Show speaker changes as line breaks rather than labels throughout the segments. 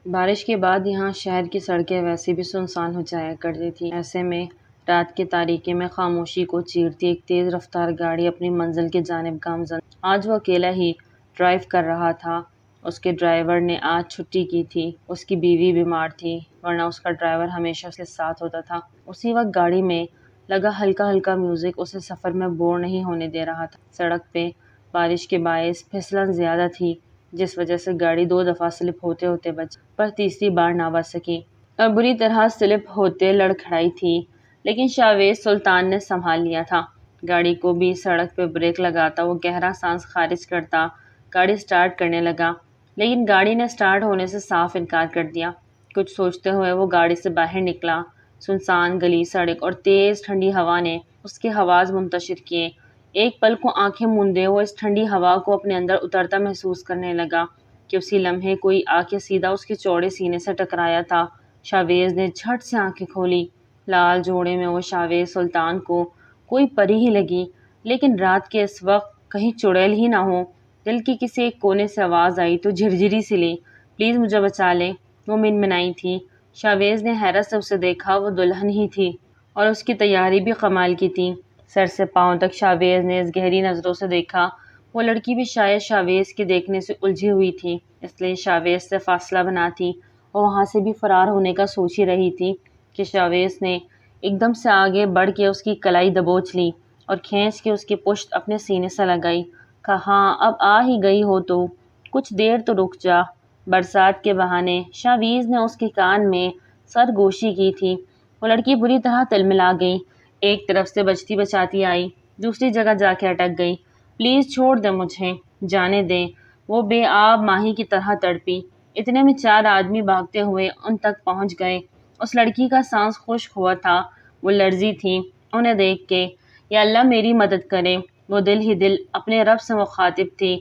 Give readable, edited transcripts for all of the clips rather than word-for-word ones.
بارش کے بعد یہاں شہر کی سڑکیں ویسے بھی سنسان ہو جایا کرتی تھیں۔ ایسے میں رات کے تاریکی میں خاموشی کو چیرتی ایک تیز رفتار گاڑی اپنی منزل کی جانب گامزن۔ آج وہ اکیلا ہی ڈرائیو کر رہا تھا۔ اس کے ڈرائیور نے آج چھٹی کی تھی۔ اس کی بیوی بیمار تھی، ورنہ اس کا ڈرائیور ہمیشہ اس کے ساتھ ہوتا تھا۔ اسی وقت گاڑی میں لگا ہلکا ہلکا میوزک اسے سفر میں بور نہیں ہونے دے رہا تھا۔ سڑک پہ بارش کے باعث پھسلن زیادہ تھی، جس وجہ سے گاڑی 2 دفعہ سلپ ہوتے ہوتے بچ پر تیسری بار نہ بچ سکی اور بری طرح سلپ ہوتے لڑکھڑائی تھی، لیکن شاویز سلطان نے سنبھال لیا تھا۔ گاڑی کو بھی سڑک پہ بریک لگاتا وہ گہرا سانس خارج کرتا گاڑی سٹارٹ کرنے لگا، لیکن گاڑی نے سٹارٹ ہونے سے صاف انکار کر دیا۔ کچھ سوچتے ہوئے وہ گاڑی سے باہر نکلا۔ سنسان گلی، سڑک اور تیز ٹھنڈی ہوا نے اس کے حواس منتشر کیے۔ ایک پل کو آنکھیں مندے وہ اس ٹھنڈی ہوا کو اپنے اندر اترتا محسوس کرنے لگا کہ اسی لمحے کوئی آ کے سیدھا اس کے چوڑے سینے سے ٹکرایا تھا۔ شاویز نے جھٹ سے آنکھیں کھولی۔ لال جوڑے میں وہ شاویز سلطان کو کوئی پری ہی لگی، لیکن رات کے اس وقت کہیں چڑیل ہی نہ ہو۔ دل کی کسی ایک کونے سے آواز آئی تو جھرجھری سی لی، پلیز مجھے بچا لے۔ وہ منمنائی تھی۔ شاویز نے حیرت سے اسے دیکھا، وہ دلہن ہی تھی اور اس کی تیاری بھی کمال کی تھی۔ سر سے پاؤں تک شاویز نے اس گہری نظروں سے دیکھا۔ وہ لڑکی بھی شاید شاویز کے دیکھنے سے الجھی ہوئی تھی، اس لیے شاویز سے فاصلہ بناتی اور وہاں سے بھی فرار ہونے کا سوچ ہی رہی تھی کہ شاویز نے ایک دم سے آگے بڑھ کے اس کی کلائی دبوچ لی اور کھینچ کے اس کی پشت اپنے سینے سے لگائی۔ کہا، اب آ ہی گئی ہو تو کچھ دیر تو رک جا۔ برسات کے بہانے شاویز نے اس کے کان میں سرگوشی کی تھی۔ وہ لڑکی بری طرح تلملا گئی، ایک طرف سے بچتی بچاتی آئی، دوسری جگہ جا کے اٹک گئی۔ پلیز چھوڑ دے مجھے، جانے دے۔ وہ بے آب ماہی کی طرح تڑپی۔ اتنے میں 4 آدمی بھاگتے ہوئے ان تک پہنچ گئے۔ اس لڑکی کا سانس خشک ہوا تھا، وہ لرزی تھی انہیں دیکھ کے۔ یا اللہ میری مدد کرے۔ وہ دل ہی دل اپنے رب سے مخاطب تھی،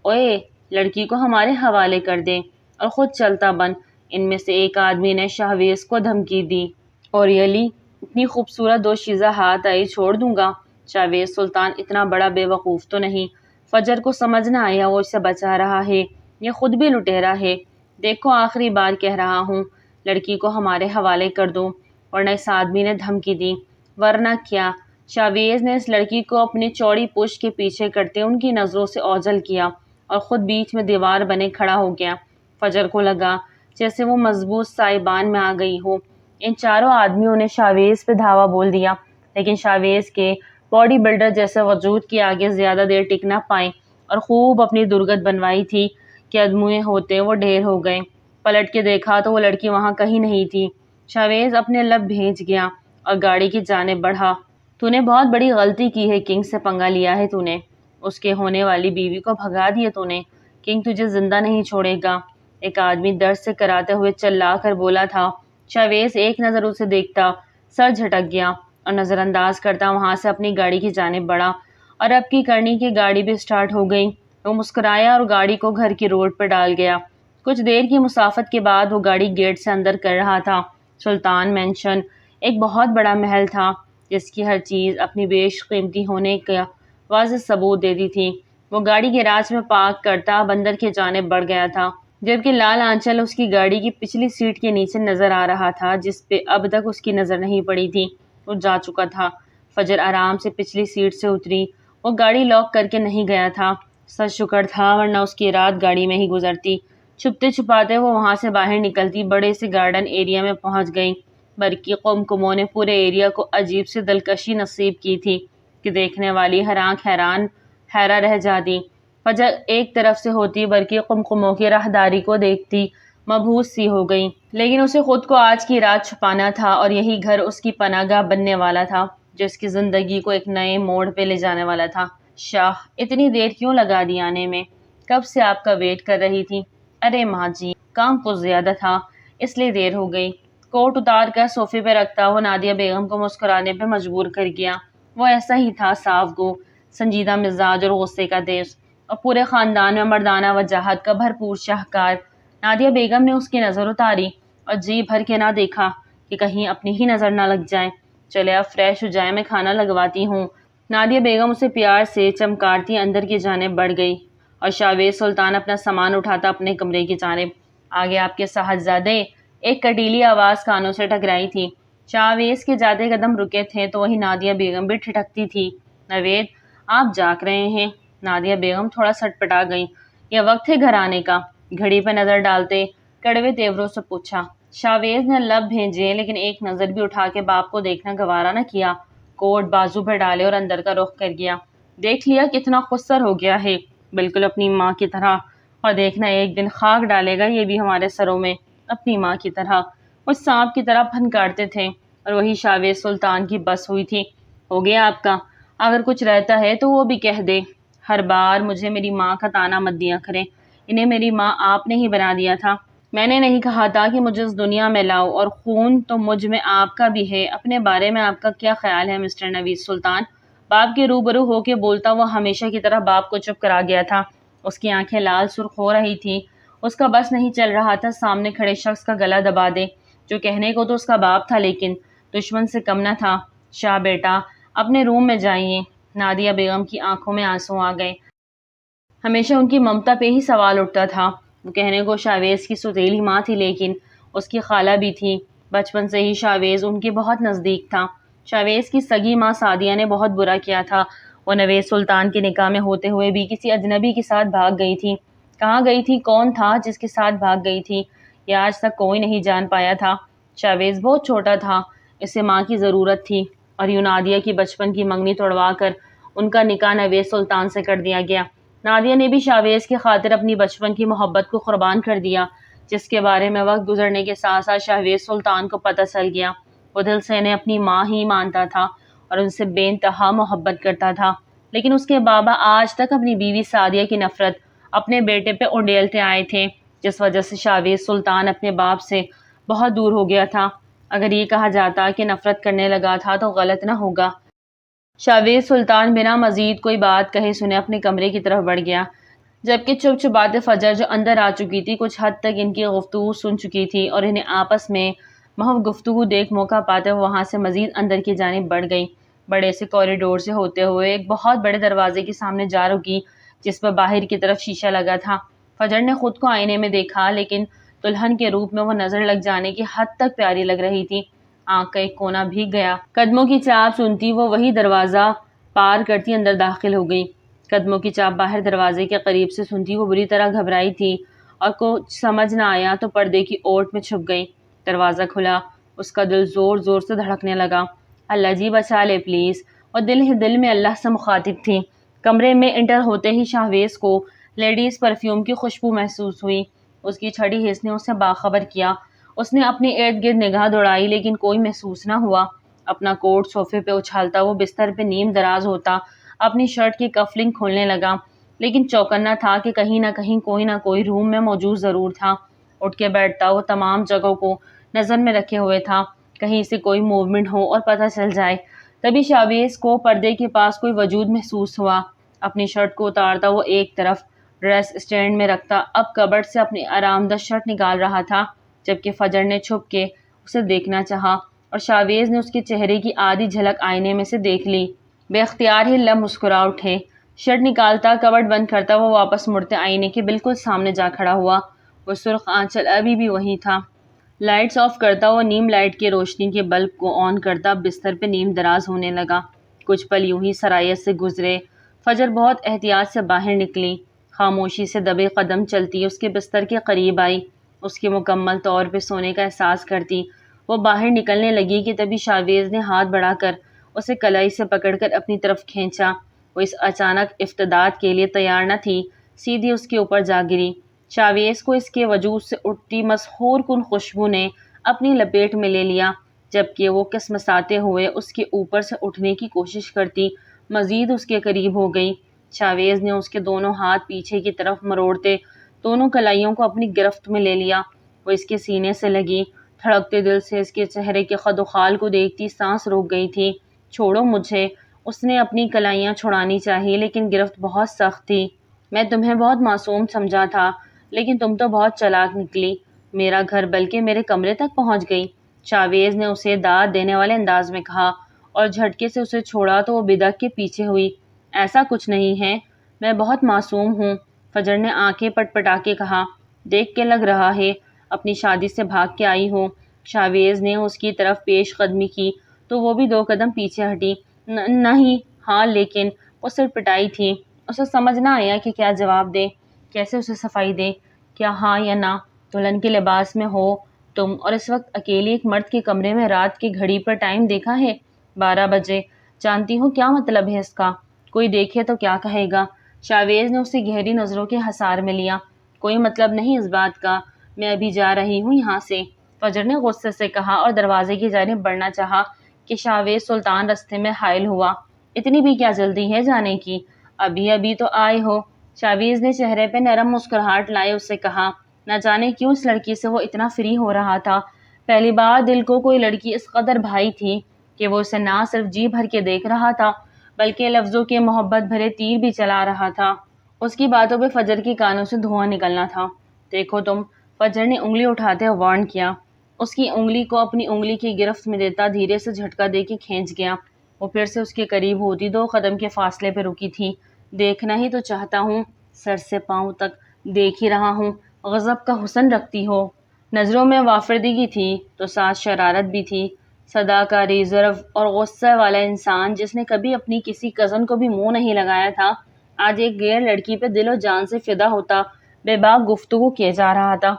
اوئے لڑکی کو ہمارے حوالے کر دے اور خود چلتا بن۔ ان میں سے ایک آدمی نے شاویز کو دھمکی دی، اور یلی اتنی خوبصورت دوشیزہ ہاتھ آئی چھوڑ دوں گا۔ شاویز سلطان اتنا بڑا بے وقوف تو نہیں۔ فجر کو سمجھ نہ آیا وہ اسے بچا رہا ہے یا خود بھی لٹیرا ہے۔ دیکھو آخری بار کہہ رہا ہوں، لڑکی کو ہمارے حوالے کر دو، ورنہ اس آدمی نے دھمکی دی۔ ورنہ کیا؟ شاویز نے اس لڑکی کو اپنی چوڑی پشت کے پیچھے کرتے ان کی نظروں سے اوجھل کیا اور خود بیچ میں دیوار بنے کھڑا ہو گیا۔ فجر کو لگا جیسے وہ مضبوط سائبان میں آ گئی ہو۔ ان 4 آدمیوں نے شاویز پہ دھاوا بول دیا، لیکن شاویز کے باڈی بلڈر جیسے وجود کے آگے زیادہ دیر ٹک نہ پائے اور خوب اپنی درگت بنوائی تھی کہ ادموئے ہوتے وہ ڈھیر ہو گئے۔ پلٹ کے دیکھا تو وہ لڑکی وہاں کہیں نہیں تھی۔ شاویز اپنے لب بھیج گیا اور گاڑی کی جانب بڑھا۔ تو نے بہت بڑی غلطی کی ہے، کنگ سے پنگا لیا ہے تو نے، اس کے ہونے والی بیوی کو بھگا دیا تو نے، کنگ تجھے زندہ نہیں چھوڑے گا، ایک آدمی درد سے کراتے ہوئے چلا کر بولا تھا۔ شاویز ایک نظر اسے دیکھتا سر جھٹک گیا اور نظر انداز کرتا وہاں سے اپنی گاڑی کی جانب بڑھا، اور اب کی کرنی کی گاڑی بھی سٹارٹ ہو گئی۔ وہ مسکرایا اور گاڑی کو گھر کی روڈ پر ڈال گیا۔ کچھ دیر کی مسافت کے بعد وہ گاڑی گیٹ سے اندر کر رہا تھا۔ سلطان مینشن ایک بہت بڑا محل تھا جس کی ہر چیز اپنی بیش قیمتی ہونے کا واضح ثبوت دیتی تھی۔ وہ گاڑی گیراج میں پارک کرتا بندر کی جانب بڑھ گیا تھا، جبکہ لال آنچل اس کی گاڑی کی پچھلی سیٹ کے نیچے نظر آ رہا تھا جس پہ اب تک اس کی نظر نہیں پڑی تھی۔ وہ جا چکا تھا۔ فجر آرام سے پچھلی سیٹ سے اتری۔ وہ گاڑی لاک کر کے نہیں گیا تھا۔ سچ شکر تھا، ورنہ اس کی رات گاڑی میں ہی گزرتی۔ چھپتے چھپاتے وہ وہاں سے باہر نکلتی بڑے سے گارڈن ایریا میں پہنچ گئی۔ برقی قمقموں نے پورے ایریا کو عجیب سی دلکشی نصیب کی تھی کہ دیکھنے والی ہر آنکھ حیرہ رہ جاتی۔ فجر ایک طرف سے ہوتی برقی قمقموں کی راہداری کو دیکھتی مبہوت سی ہو گئی، لیکن اسے خود کو آج کی رات چھپانا تھا اور یہی گھر اس کی پناہ گاہ بننے والا تھا جو اس کی زندگی کو ایک نئے موڑ پہ لے جانے والا تھا۔ شاہ اتنی دیر کیوں لگا دی آنے میں؟ کب سے آپ کا ویٹ کر رہی تھی۔ ارے ماں جی، کام کچھ زیادہ تھا اس لیے دیر ہو گئی۔ کوٹ اتار کر صوفے پہ رکھتا وہ نادیہ بیگم کو مسکرانے پہ مجبور کر گیا۔ وہ ایسا ہی تھا، صاف گو، سنجیدہ مزاج اور غصے کا تیز، اور پورے خاندان میں مردانہ وجاہت کا بھرپور شاہکار۔ نادیہ بیگم نے اس کی نظر اتاری اور جی بھر کے نہ دیکھا کہ کہیں اپنی ہی نظر نہ لگ جائے۔ چلے اب فریش ہو جائے، میں کھانا لگواتی ہوں۔ نادیہ بیگم اسے پیار سے چمکارتی اندر کی جانب بڑھ گئی اور شاویز سلطان اپنا سامان اٹھاتا اپنے کمرے کی جانب آگے آپ کے صاحبزادے، ایک کٹیلی آواز کانوں سے ٹکرائی تھی۔ شاہویز کے جاتے قدم رکے تھے تو وہی نادیہ بیگم بھی ٹھٹکتی تھی۔ نوید، آپ جاگ رہے ہیں؟ نادیہ بیگم تھوڑا سٹپٹا گئیں۔ یہ وقت ہے گھر آنے کا؟ گھڑی پہ نظر ڈالتے کڑوے تیوروں سے پوچھا۔ شاہویز نے لب بھینجے لیکن ایک نظر بھی اٹھا کے باپ کو دیکھنا گوارا نہ کیا۔ کوٹ بازو پہ ڈالے اور اندر کا رخ کر گیا۔ دیکھ لیا کتنا خسر ہو گیا ہے، بالکل اپنی ماں کی طرح، اور دیکھنا ایک دن خاک ڈالے گا یہ بھی ہمارے سروں میں، اپنی ماں کی طرح۔ وہ سانپ کی طرح پھنکارتے تھے اور وہی شاہویز سلطان کی بس ہوئی تھی۔ ہو گیا آپ کا، اگر کچھ رہتا ہے تو وہ بھی کہہ دے۔ ہر بار مجھے میری ماں کا طعنہ مت دیا کریں، انہیں میری ماں آپ نے ہی بنا دیا تھا۔ میں نے نہیں کہا تھا کہ مجھے اس دنیا میں لاؤ، اور خون تو مجھ میں آپ کا بھی ہے۔ اپنے بارے میں آپ کا کیا خیال ہے مسٹر نوید سلطان؟ باپ کے روبرو ہو کے بولتا وہ ہمیشہ کی طرح باپ کو چپ کرا گیا تھا۔ اس کی آنکھیں لال سرخ ہو رہی تھی۔ اس کا بس نہیں چل رہا تھا سامنے کھڑے شخص کا گلا دبا دے، جو کہنے کو تو اس کا باپ تھا لیکن دشمن سے کم نہ تھا۔ شاہ بیٹا، اپنے روم میں جائیے۔ نادیہ بیگم کی آنکھوں میں آنسو آ گئے۔ ہمیشہ ان کی ممتا پہ ہی سوال اٹھتا تھا۔ وہ کہنے کو شاہویز کی سوتیلی ماں تھی لیکن اس کی خالہ بھی تھی۔ بچپن سے ہی شاہویز ان کے بہت نزدیک تھا۔ شاہویز کی سگی ماں سعدیہ نے بہت برا کیا تھا۔ وہ نوید سلطان کے نکاح میں ہوتے ہوئے بھی کسی اجنبی کے ساتھ بھاگ گئی تھی۔ کہاں گئی تھی، کون تھا جس کے ساتھ بھاگ گئی تھی، یہ آج تک کوئی نہیں جان پایا تھا۔ شاہویز بہت چھوٹا تھا، اسے ماں کی ضرورت تھی، اور یوں نادیہ کی بچپن کی منگنی توڑوا کر ان کا نکاح نوید سلطان سے کر دیا گیا۔ نادیہ نے بھی شاہویز کی خاطر اپنی بچپن کی محبت کو قربان کر دیا، جس کے بارے میں وقت گزرنے کے ساتھ ساتھ شاہویز سلطان کو پتہ چل گیا۔ وہ دل سے انہیں اپنی ماں ہی مانتا تھا اور ان سے بے انتہا محبت کرتا تھا، لیکن اس کے بابا آج تک اپنی بیوی سعدیہ کی نفرت اپنے بیٹے پہ انڈیلتے آئے تھے، جس وجہ سے شاہویز سلطان اپنے باپ سے بہت دور ہو گیا تھا۔ اگر یہ کہا جاتا کہ نفرت کرنے لگا تھا تو غلط نہ ہوگا۔ شاہویز سلطان بنا مزید کوئی بات کہے سنے اپنے کمرے کی طرف بڑھ گیا، جبکہ چپ چپاتے فجر جو اندر آ چکی تھی کچھ حد تک ان کی گفتگو سن چکی تھی اور انہیں آپس میں محو گفتگو دیکھ موقع پاتے ہوئے وہاں سے مزید اندر کی جانب بڑھ گئی۔ بڑے سے کوریڈور سے ہوتے ہوئے ایک بہت بڑے دروازے کے سامنے جا رکی جس پر باہر کی طرف شیشہ لگا تھا۔ فجر نے خود کو آئینے میں دیکھا لیکن دلہن کے روپ میں وہ نظر لگ جانے کی حد تک پیاری لگ رہی تھی۔ آنکھ کا ایک کونا بھیگ گیا۔ قدموں کی چاپ سنتی وہ وہی دروازہ پار کرتی اندر داخل ہو گئی۔ قدموں کی چاپ باہر دروازے کے قریب سے سنتی وہ بری طرح گھبرائی تھی اور کچھ سمجھ نہ آیا تو پردے کی اوٹ میں چھپ گئی۔ دروازہ کھلا، اس کا دل زور زور سے دھڑکنے لگا۔ اللہ جی بچا لے پلیز، اور دل ہی دل میں اللہ سے مخاطب تھی۔ کمرے میں انٹر ہوتے ہی شاہویز کو لیڈیز پرفیوم کی خوشبو محسوس ہوئی۔ اس کی چھڑی حس نے اسے باخبر کیا۔ اس نے اپنے ارد گرد نگاہ دوڑائی لیکن کوئی محسوس نہ ہوا۔ اپنا کوٹ صوفے پہ اچھالتا وہ بستر پہ نیم دراز ہوتا اپنی شرٹ کی کفلنگ کھولنے لگا، لیکن چوکنا تھا کہ کہیں نہ کوئی روم میں موجود ضرور تھا۔ اٹھ کے بیٹھتا وہ تمام جگہوں کو نظر میں رکھے ہوئے تھا، کہیں سے کوئی موومنٹ ہو اور پتہ چل جائے۔ تبھی شاہویز کو پردے کے پاس کوئی وجود محسوس ہوا۔ اپنی شرٹ کو اتارتا وہ ایک طرف ڈریس اسٹینڈ میں رکھتا اب کبرڈ سے اپنی آرام دہ شرٹ نکال رہا تھا، جبکہ فجر نے چھپ کے اسے دیکھنا چاہا اور شاہویز نے اس کے چہرے کی آدھی جھلک آئینے میں سے دیکھ لی۔ بے اختیار ہی لب مسکرا اٹھے۔ شرٹ نکالتا کبرڈ بند کرتا وہ واپس مڑتے آئینے کے بالکل سامنے جا کھڑا ہوا۔ وہ سرخ آنچل ابھی بھی وہی تھا۔ لائٹس آف کرتا وہ نیم لائٹ کی روشنی کے بلب کو آن کرتا بستر پہ نیم دراز ہونے لگا۔ کچھ پل یوں ہی سرایت سے گزرے۔ فجر بہت احتیاط سے باہر نکلی، خاموشی سے دبے قدم چلتی اس کے بستر کے قریب آئی۔ اس کے مکمل طور پہ سونے کا احساس کرتی وہ باہر نکلنے لگی کہ تبھی شاہویز نے ہاتھ بڑھا کر اسے کلائی سے پکڑ کر اپنی طرف کھینچا۔ وہ اس اچانک افتادات کے لیے تیار نہ تھی، سیدھی اس کے اوپر جا گری۔ شاہویز کو اس کے وجود سے اٹھتی مسحور کن خوشبو نے اپنی لپیٹ میں لے لیا، جبکہ وہ کسمساتے ہوئے اس کے اوپر سے اٹھنے کی کوشش کرتی مزید اس کے قریب ہو گئی۔ شاہویز نے اس کے دونوں ہاتھ پیچھے کی طرف مروڑتے دونوں کلائیوں کو اپنی گرفت میں لے لیا۔ وہ اس کے سینے سے لگی، دھڑکتے دل سے اس کے چہرے کے خد و خال کو دیکھتی سانس روک گئی تھی۔ چھوڑو مجھے، اس نے اپنی کلائیاں چھڑانی چاہی لیکن گرفت بہت سخت تھی۔ میں تمہیں بہت معصوم سمجھا تھا لیکن تم تو بہت چالاک نکلی، میرا گھر بلکہ میرے کمرے تک پہنچ گئی۔ شاہویز نے اسے داد دینے والے انداز میں کہا اور جھٹکے سے اسے چھوڑا تو وہ بدک کے پیچھے ہوئی۔ ایسا کچھ نہیں ہے، میں بہت معصوم ہوں، فجر نے آنکھیں پٹ پٹا کے کہا۔ دیکھ کے لگ رہا ہے اپنی شادی سے بھاگ کے آئی ہو۔ شاویز نے اس کی طرف پیش قدمی کی تو وہ بھی 2 قدم پیچھے ہٹی۔ نہیں، ہاں لیکن وہ سر پٹائی تھی۔ اسے سمجھ نہ آیا کہ کیا جواب دے، کیسے اسے صفائی دے۔ کیا ہاں یا نہ؟ دلہن کے لباس میں ہو تم اور اس وقت اکیلی ایک مرد کے کمرے میں، رات کی گھڑی پر ٹائم دیکھا ہے 12 بجے۔ جانتی ہو کیا مطلب ہے اس کا؟ کوئی دیکھے تو کیا کہے گا؟ شاویز نے اسے گہری نظروں کے حصار میں لیا۔ کوئی مطلب نہیں اس بات کا، میں ابھی جا رہی ہوں یہاں سے، فجر نے غصے سے کہا اور دروازے کی جانب بڑھنا چاہا کہ شاویز سلطان رستے میں حائل ہوا۔ اتنی بھی کیا جلدی ہے جانے کی؟ ابھی ابھی تو آئے ہو۔ شاویز نے چہرے پہ نرم مسکراہٹ لائے اس سے کہا۔ نہ جانے کیوں اس لڑکی سے وہ اتنا فری ہو رہا تھا۔ پہلی بار دل کو کوئی لڑکی اس قدر بھائی تھی کہ وہ اسے نہ صرف جی بھر کے دیکھ رہا تھا بلکہ لفظوں کے محبت بھرے تیر بھی چلا رہا تھا۔ اس کی باتوں پہ فجر کے کانوں سے دھواں نکلنا تھا۔ دیکھو تم، فجر نے انگلی اٹھاتے وارن کیا۔ اس کی انگلی کو اپنی انگلی کی گرفت میں دیتا دھیرے سے جھٹکا دے کے کھینچ گیا۔ وہ پھر سے اس کے قریب ہوتی 2 قدم کے فاصلے پہ رکی تھی۔ دیکھنا ہی تو چاہتا ہوں، سر سے پاؤں تک دیکھ ہی رہا ہوں۔ غضب کا حسن رکھتی ہو، نظروں میں وافردگی تھی تو ساتھ شرارت بھی تھی۔ صداقت، ریزرو اور غصے والا انسان جس نے کبھی اپنی کسی کزن کو بھی منہ نہیں لگایا تھا، آج ایک غیر لڑکی پہ دل و جان سے فدا ہوتا بے باک گفتگو کیے جا رہا تھا۔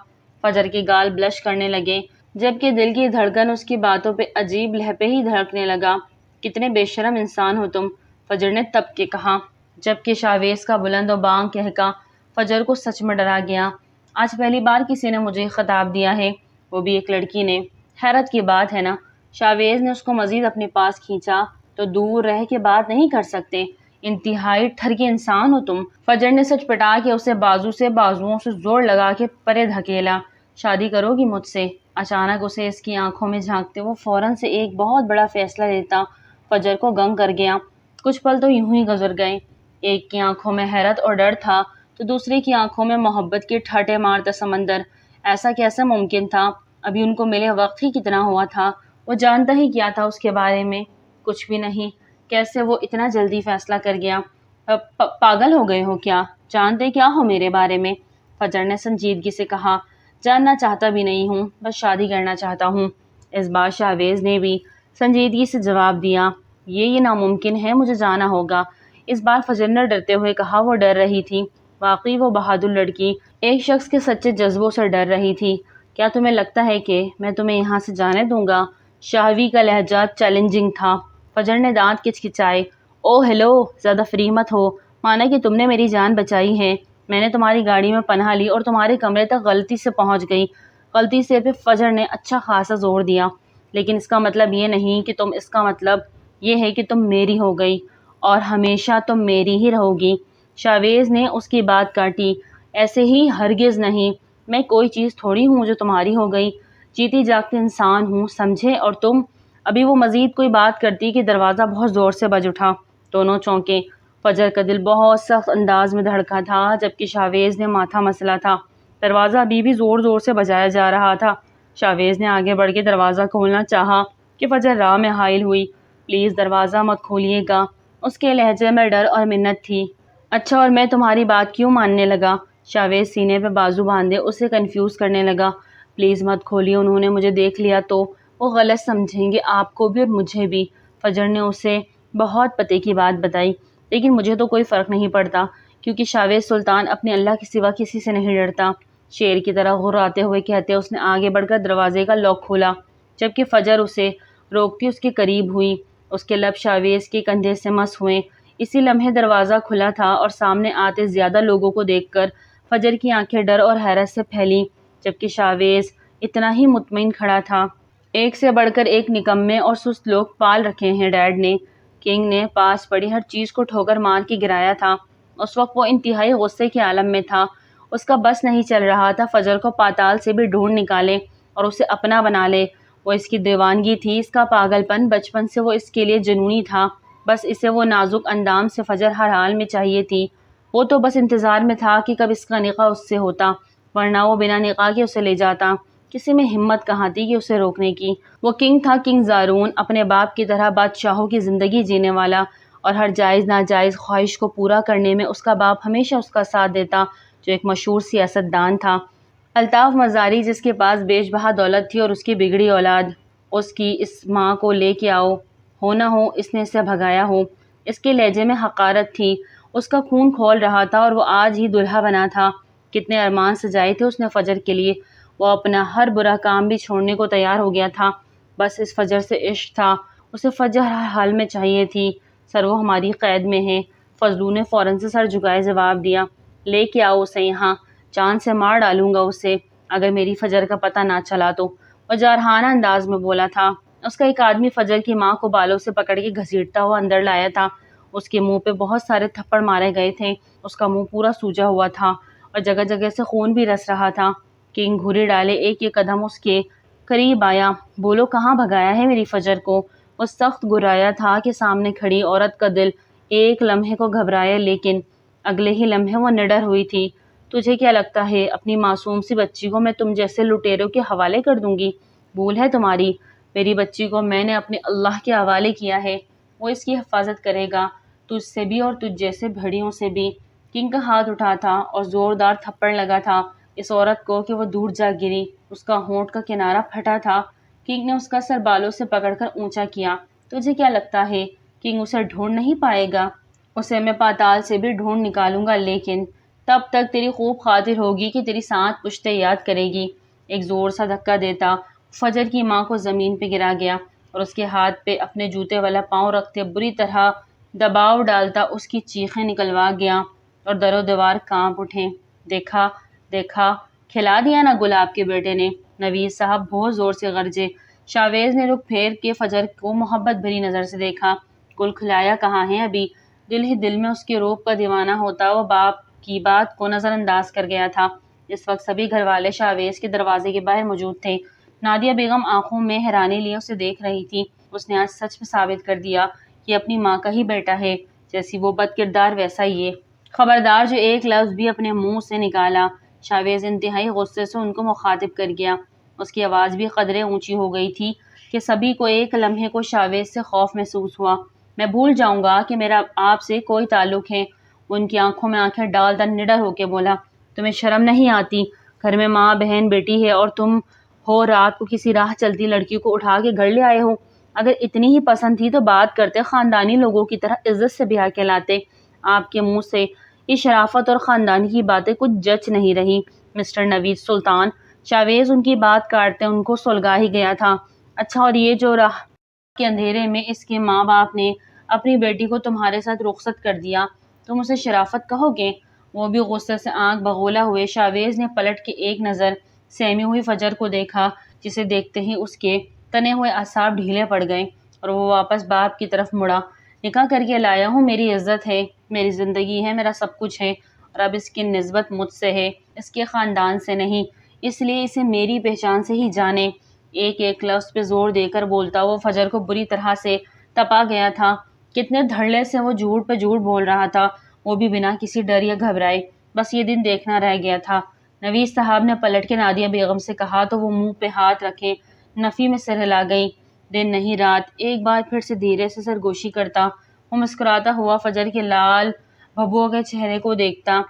فجر کے گال بلش کرنے لگے جبکہ دل کی دھڑکن اس کی باتوں پہ عجیب لہپے ہی دھڑکنے لگا۔ کتنے بے شرم انسان ہو تم، فجر نے تپ کے کہا، جبکہ شاویز کا بلند و بانگ کہکا فجر کو سچ میں ڈرا گیا۔ آج پہلی بار کسی نے مجھے خطاب دیا ہے، وہ بھی ایک لڑکی نے۔ حیرت کی بات ہے نا؟ شاویز نے اس کو مزید اپنے پاس کھینچا۔ تو دور رہ کے بات نہیں کر سکتے؟ انتہائی ٹھرکی انسان ہو تم، فجر نے سچ پٹا کے اسے بازو سے بازوؤں سے زور لگا کے پرے دھکیلا۔ شادی کرو گی مجھ سے؟ اچانک اسے اس کی آنکھوں میں جھانکتے وہ فوراً سے ایک بہت بڑا فیصلہ لیتا فجر کو گنگ کر گیا۔ کچھ پل تو یوں ہی گزر گئے۔ ایک کی آنکھوں میں حیرت اور ڈر تھا تو دوسرے کی آنکھوں میں محبت کے ٹھاٹھے مارتا سمندر۔ ایسا کیسے ممکن تھا؟ ابھی ان کو ملے وقت ہی کتنا ہوا تھا؟ وہ جانتا ہی کیا تھا اس کے بارے میں؟ کچھ بھی نہیں۔ کیسے وہ اتنا جلدی فیصلہ کر گیا؟ پاگل ہو گئے ہو کیا؟ جانتے کیا ہو میرے بارے میں؟ فجر نے سنجیدگی سے کہا۔ جاننا چاہتا بھی نہیں ہوں، بس شادی کرنا چاہتا ہوں۔ اس بار شاویز نے بھی سنجیدگی سے جواب دیا۔ یہ ناممکن ہے، مجھے جانا ہوگا۔ اس بار فجر نے ڈرتے ہوئے کہا۔ وہ ڈر رہی تھی، واقعی وہ بہادر لڑکی ایک شخص کے سچے جذبوں سے ڈر رہی تھی۔ کیا تمہیں لگتا ہے کہ میں تمہیں یہاں سے جانے دوں گا؟ شاہوی کا لہجہ چیلنجنگ تھا۔ فجر نے دانت کچکچائے۔ او ہیلو، زیادہ فری مت ہو، مانا کہ تم نے میری جان بچائی ہے۔ میں نے تمہاری گاڑی میں پناہ لی اور تمہارے کمرے تک غلطی سے پہنچ گئی۔ غلطی سے پہ فجر نے اچھا خاصا زور دیا۔ لیکن اس کا مطلب یہ نہیں کہ تم، اس کا مطلب یہ ہے کہ تم میری ہو گئی اور ہمیشہ تم میری ہی رہو گی۔ شاویز نے اس کی بات کاٹی۔ ایسے ہی ہرگز نہیں، میں کوئی چیز تھوڑی ہوں جو تمہاری ہو گئی، جیتی جاگتی انسان ہوں، سمجھے؟ اور تم، ابھی وہ مزید کوئی بات کرتی کہ دروازہ بہت زور سے بج اٹھا۔ دونوں چونکے۔ فجر کا دل بہت سخت انداز میں دھڑکا تھا جبکہ شاویز نے ماتھا مسلا تھا۔ دروازہ ابھی بھی زور زور سے بجایا جا رہا تھا۔ شاویز نے آگے بڑھ کے دروازہ کھولنا چاہا کہ فجر راہ میں حائل ہوئی۔ پلیز دروازہ مت کھولیے گا۔ اس کے لہجے میں ڈر اور منت تھی۔ اچھا، اور میں تمہاری بات کیوں ماننے لگا؟ شاویز سینے پہ بازو باندھے اسے کنفیوز کرنے لگا۔ پلیز مت کھولیے، انہوں نے مجھے دیکھ لیا تو وہ غلط سمجھیں گے، آپ کو بھی اور مجھے بھی۔ فجر نے اسے بہت پتے کی بات بتائی۔ لیکن مجھے تو کوئی فرق نہیں پڑتا کیونکہ شاویز سلطان اپنے اللہ کے سوا کسی سے نہیں ڈرتا، شیر کی طرح غراتے ہوئے کہتے اس نے آگے بڑھ کر دروازے کا لاک کھولا جبکہ فجر اسے روکتی اس کے قریب ہوئی۔ اس کے لب شاویز کے کندھے سے مس ہوئے۔ اسی لمحے دروازہ کھلا تھا اور سامنے آتے زیادہ لوگوں کو دیکھ کر فجر کی آنکھیں ڈر اور حیرت سے پھیلیں جبکہ شاویز اتنا ہی مطمئن کھڑا تھا۔ ایک سے بڑھ کر ایک نکمے اور سست لوگ پال رکھے ہیں ڈیڈ نے۔ کنگ نے پاس پڑی ہر چیز کو ٹھوکر مار کے گرایا تھا۔ اس وقت وہ انتہائی غصے کے عالم میں تھا۔ اس کا بس نہیں چل رہا تھا فجر کو پاتال سے بھی ڈھونڈ نکالے اور اسے اپنا بنا لے۔ وہ اس کی دیوانگی تھی، اس کا پاگل پن، بچپن سے وہ اس کے لیے جنونی تھا۔ بس اسے وہ نازک اندام سے فجر ہر حال میں چاہیے تھی۔ وہ تو بس انتظار میں تھا کہ کب اس کا نکاح اس سے ہوتا، ورنہ وہ بنا نکاح کے اسے لے جاتا۔ کسی میں ہمت کہاں تھی کہ اسے روکنے کی؟ وہ کنگ تھا، کنگ زارون، اپنے باپ کی طرح بادشاہوں کی زندگی جینے والا، اور ہر جائز ناجائز خواہش کو پورا کرنے میں اس کا باپ ہمیشہ اس کا ساتھ دیتا جو ایک مشہور سیاست دان تھا۔ الطاف مزاری جس کے پاس بیش بہا دولت تھی اور اس کی بگڑی اولاد، اس کی اس ماں کو لے کے آؤ، ہو نہ ہو اس نے اسے بھگایا ہو۔ اس کے لہجے میں حقارت تھی، اس کا خون کھول رہا تھا اور وہ آج ہی دلہا بنا تھا۔ کتنے ارمان سجائے تھے اس نے فجر کے لیے، وہ اپنا ہر برا کام بھی چھوڑنے کو تیار ہو گیا تھا، بس اس فجر سے عشق تھا، اسے فجر ہر حال میں چاہیے تھی۔ سر وہ ہماری قید میں ہے، فضلو نے فوراً سے سر جھکائے جواب دیا۔ لے کے آؤ اسے یہاں، چاند سے مار ڈالوں گا اسے اگر میری فجر کا پتہ نہ چلا تو، وہ جارحانہ انداز میں بولا تھا۔ اس کا ایک آدمی فجر کی ماں کو بالوں سے پکڑ کے گھسیٹتا ہوا اندر لایا تھا۔ اس کے منہ پہ بہت سارے تھپڑ مارے گئے تھے، اس کا منہ پورا سوجا ہوا تھا اور جگہ جگہ سے خون بھی رس رہا تھا۔ کنگ گھوری ڈالے ایک ایک قدم اس کے قریب آیا۔ بولو کہاں بھگایا ہے میری فجر کو؟ وہ سخت گرایا تھا کہ سامنے کھڑی عورت کا دل ایک لمحے کو گھبرایا، لیکن اگلے ہی لمحے وہ نڈر ہوئی تھی۔ تجھے کیا لگتا ہے اپنی معصوم سی بچی کو میں تم جیسے لٹیروں کے حوالے کر دوں گی؟ بھول ہے تمہاری، میری بچی کو میں نے اپنے اللہ کے حوالے کیا ہے، وہ اس کی حفاظت کرے گا، تجھ سے بھی اور تجھ جیسے بھیڑیوں سے بھی۔ کنگ کا ہاتھ اٹھا تھا اور زوردار تھپڑ لگا تھا اس عورت کو کہ وہ دور جا گری، اس کا ہونٹ کا کنارہ پھٹا تھا۔ کنگ نے اس کا سر بالوں سے پکڑ کر اونچا کیا۔ تجھے کیا لگتا ہے کنگ اسے ڈھونڈ نہیں پائے گا؟ اسے میں پاتال سے بھی ڈھونڈ نکالوں گا، لیکن تب تک تیری خوب خاطر ہوگی کہ تیری ساتھ پشتے یاد کرے گی۔ ایک زور سا دھکا دیتا فجر کی ماں کو زمین پہ گرا گیا اور اس کے ہاتھ پہ اپنے جوتے والا پاؤں رکھتے بری طرح دباؤ ڈالتا اس کی چیخیں نکلوا گیا اور در و دیوار کانپ اٹھے۔ دیکھا دیکھا، کھلا دیا نا گلاب کے بیٹے نے، نوید صاحب بہت زور سے گرجے۔ شاویز نے رخ پھیر کے فجر کو محبت بھری نظر سے دیکھا۔ گل کھلایا کہاں ہے ابھی؟ دل ہی دل میں اس کے روپ کا دیوانہ ہوتا وہ باپ کی بات کو نظر انداز کر گیا تھا۔ اس وقت سبھی گھر والے شاویز کے دروازے کے باہر موجود تھے۔ نادیہ بیگم آنکھوں میں حیرانی لیے اسے دیکھ رہی تھی۔ اس نے آج سچ میں ثابت کر دیا کہ اپنی ماں کا ہی بیٹا ہے، جیسی وہ بد کردار ویسا یہ۔ خبردار جو ایک لفظ بھی اپنے منہ سے نکالا۔ شاویز انتہائی غصے سے ان کو مخاطب کر گیا۔ اس کی آواز بھی قدرے اونچی ہو گئی تھی کہ سبھی کو ایک لمحے کو شاویز سے خوف محسوس ہوا۔ میں بھول جاؤں گا کہ میرا آپ سے کوئی تعلق ہے، ان کی آنکھوں میں آنکھیں ڈال کر نڈر ہو کے بولا۔ تمہیں شرم نہیں آتی؟ گھر میں ماں بہن بیٹی ہے اور تم ہو رات کو کسی راہ چلتی لڑکی کو اٹھا کے گھر لے آئے ہو۔ اگر اتنی ہی پسند تھی تو بات کرتے خاندانی لوگوں کی طرح عزت سے بیاہ کہلاتے۔ آپ کے منہ سے یہ شرافت اور خاندانی کی باتیں کچھ جچ نہیں رہی مسٹر نوید سلطان۔ شاویز ان کی بات کاٹتے ان کو سلگا ہی گیا تھا۔ اچھا، اور یہ جو راہ کے اندھیرے میں اس کے ماں باپ نے اپنی بیٹی کو تمہارے ساتھ رخصت کر دیا، تم اسے شرافت کہو گے؟ وہ بھی غصے سے آنکھ بگولا ہوئے شاویز نے پلٹ کے ایک نظر سہمی ہوئی فجر کو دیکھا، جسے دیکھتے ہی اس کے تنے ہوئے اعصاب ڈھیلے پڑ گئے اور وہ واپس باپ کی طرف مڑا۔ نکاح کر کے لایا ہوں، میری عزت ہے، میری زندگی ہے، میرا سب کچھ ہے، اور اب اس کی نسبت مجھ سے ہے، اس کے خاندان سے نہیں، اس لیے اسے میری پہچان سے ہی جانے۔ ایک ایک لفظ پہ زور دے کر بولتا وہ فجر کو بری طرح سے تپا گیا تھا۔ کتنے دھڑلے سے وہ جھوٹ پہ جھوٹ بول رہا تھا، وہ بھی بنا کسی ڈر یا گھبرائے۔ بس یہ دن دیکھنا رہ گیا تھا۔ نوید صاحب نے پلٹ کے نادیہ بیگم سے کہا تو وہ منہ پہ ہاتھ رکھے نفی میں سر ہلا گئی۔ دن نہیں رات، ایک بار پھر سے دھیرے سے سرگوشی کرتا وہ مسکراتا ہوا فجر کے لال بھبو کے چہرے کو دیکھتا۔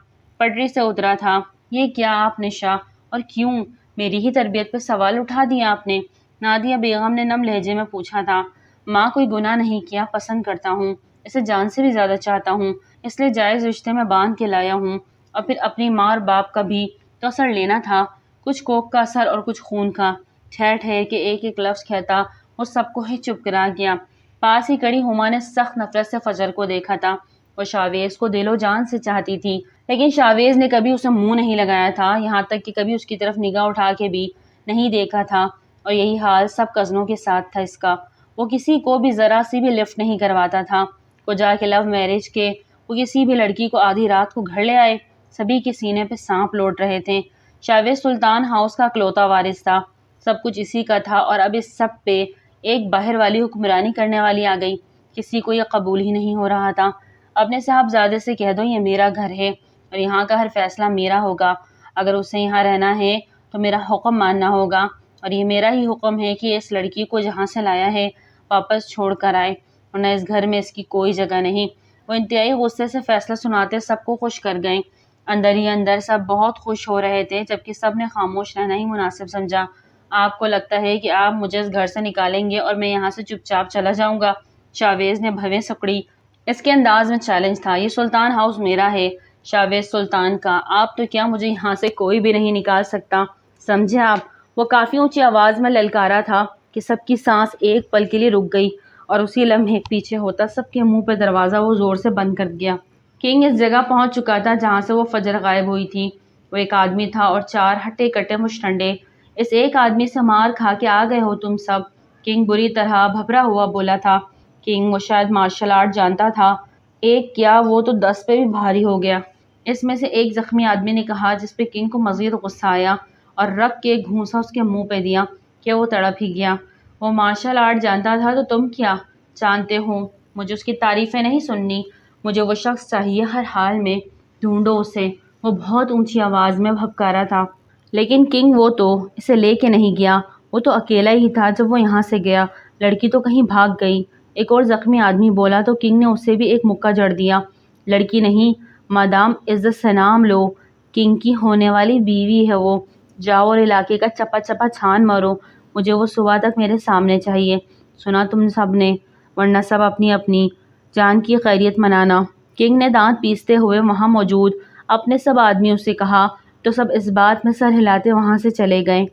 پٹری سے اترا تھا۔ یہ کیا آپ نے شاہ، اور کیوں میری ہی تربیت پہ سوال اٹھا دیا آپ نے؟ نادیہ بیگم نے نم لہجے میں پوچھا تھا۔ ماں کوئی گناہ نہیں کیا، پسند کرتا ہوں، اسے جان سے بھی زیادہ چاہتا ہوں، اس لیے جائز رشتے میں باندھ کے لایا ہوں، اور پھر اپنی ماں اور باپ کا بھی تو اثر لینا تھا، کچھ کوک کا اثر اور کچھ خون کا۔ ٹھہر ٹھہر کے ایک ایک لفظ کہتا وہ سب کو ہی چپ کرا گیا۔ پاس ہی کڑی ہما نے سخت نفرت سے فجر کو دیکھا تھا۔ وہ شاویز کو دل و جان سے چاہتی تھی، لیکن شاویز نے کبھی اسے منہ نہیں لگایا تھا، یہاں تک کہ کبھی اس کی طرف نگاہ اٹھا کے بھی نہیں دیکھا تھا، اور یہی حال سب کزنوں کے ساتھ تھا اس کا۔ وہ کسی کو بھی ذرا سی بھی لفٹ نہیں کرواتا تھا۔ کجا کے لو میرج کے وہ کسی بھی لڑکی کو آدھی رات کو گھر لے آئے، سبھی کے سینے پہ سانپ لوٹ رہے تھے۔ شاویز سلطان ہاؤس کا اکلوتا وارث تھا، سب کچھ اسی کا تھا، اور اب اس سب پہ ایک باہر والی حکمرانی کرنے والی آ گئی۔ کسی کو یہ قبول ہی نہیں ہو رہا تھا۔ اپنے صاحبزادے سے کہہ دو یہ میرا گھر ہے اور یہاں کا ہر فیصلہ میرا ہوگا، اگر اسے یہاں رہنا ہے تو میرا حکم ماننا ہوگا، اور یہ میرا ہی حکم ہے کہ اس لڑکی کو جہاں سے لایا ہے واپس چھوڑ کر آئے، ورنہ اس گھر میں اس کی کوئی جگہ نہیں۔ وہ انتہائی غصے سے فیصلہ سناتے سب کو خوش کر گئے۔ اندر ہی اندر سب بہت خوش ہو رہے تھے، جبکہ سب نے خاموش رہنا ہی مناسب سمجھا۔ آپ کو لگتا ہے کہ آپ مجھے اس گھر سے نکالیں گے اور میں یہاں سے چپ چاپ چلا جاؤں گا؟ شاویز نے بھویں سکڑی۔ اس کے انداز میں چیلنج تھا۔ یہ سلطان ہاؤس میرا ہے، شاویز سلطان کا۔ آپ تو کیا، مجھے یہاں سے کوئی بھی نہیں نکال سکتا، سمجھے آپ؟ وہ کافی اونچی آواز میں للکارا تھا کہ سب کی سانس ایک پل کے لیے رک گئی، اور اسی لمحے پیچھے ہوتا سب کے منہ پہ دروازہ وہ زور سے بند کر گیا۔ کنگ اس جگہ پہنچ چکا تھا جہاں سے وہ فجر غائب ہوئی تھی۔ وہ ایک آدمی تھا اور 4 ہٹے کٹے مشٹنڈے۔ اس ایک آدمی سے مار کھا کے آ گئے ہو تم سب؟ کنگ بری طرح بھبرا ہوا بولا تھا۔ کنگ، وہ شاید مارشل آرٹ جانتا تھا، ایک کیا وہ تو 10 پہ بھی بھاری ہو گیا۔ اس میں سے ایک زخمی آدمی نے کہا، جس پہ کنگ کو مزید غصہ آیا اور رکھ کے ایک گھونسا اس کے منہ پہ دیا کہ وہ تڑپ ہی گیا۔ وہ مارشل آرٹ جانتا تھا تو تم کیا جانتے ہو؟ مجھے اس کی تعریفیں نہیں سننی، مجھے وہ شخص چاہیے، ہر حال میں ڈھونڈو اسے۔ وہ بہت اونچی آواز میں بھبکارا تھا۔ لیکن کنگ، وہ تو اسے لے کے نہیں گیا، وہ تو اکیلا ہی تھا جب وہ یہاں سے گیا، لڑکی تو کہیں بھاگ گئی۔ ایک اور زخمی آدمی بولا تو کنگ نے اسے بھی ایک مکہ جڑ دیا۔ لڑکی نہیں، مادام عزت سے نام لو، کنگ کی ہونے والی بیوی ہے وہ۔ جاؤ اور علاقے کا چپا چپا چھان مارو، مجھے وہ صبح تک میرے سامنے چاہیے۔ سنا تم سب نے، ورنہ سب اپنی اپنی جان کی خیریت منانا۔ کنگ نے دانت پیستے ہوئے وہاں موجود اپنے سب آدمیوں سے کہا تو سب اس بات میں سر ہلاتے وہاں سے چلے گئے۔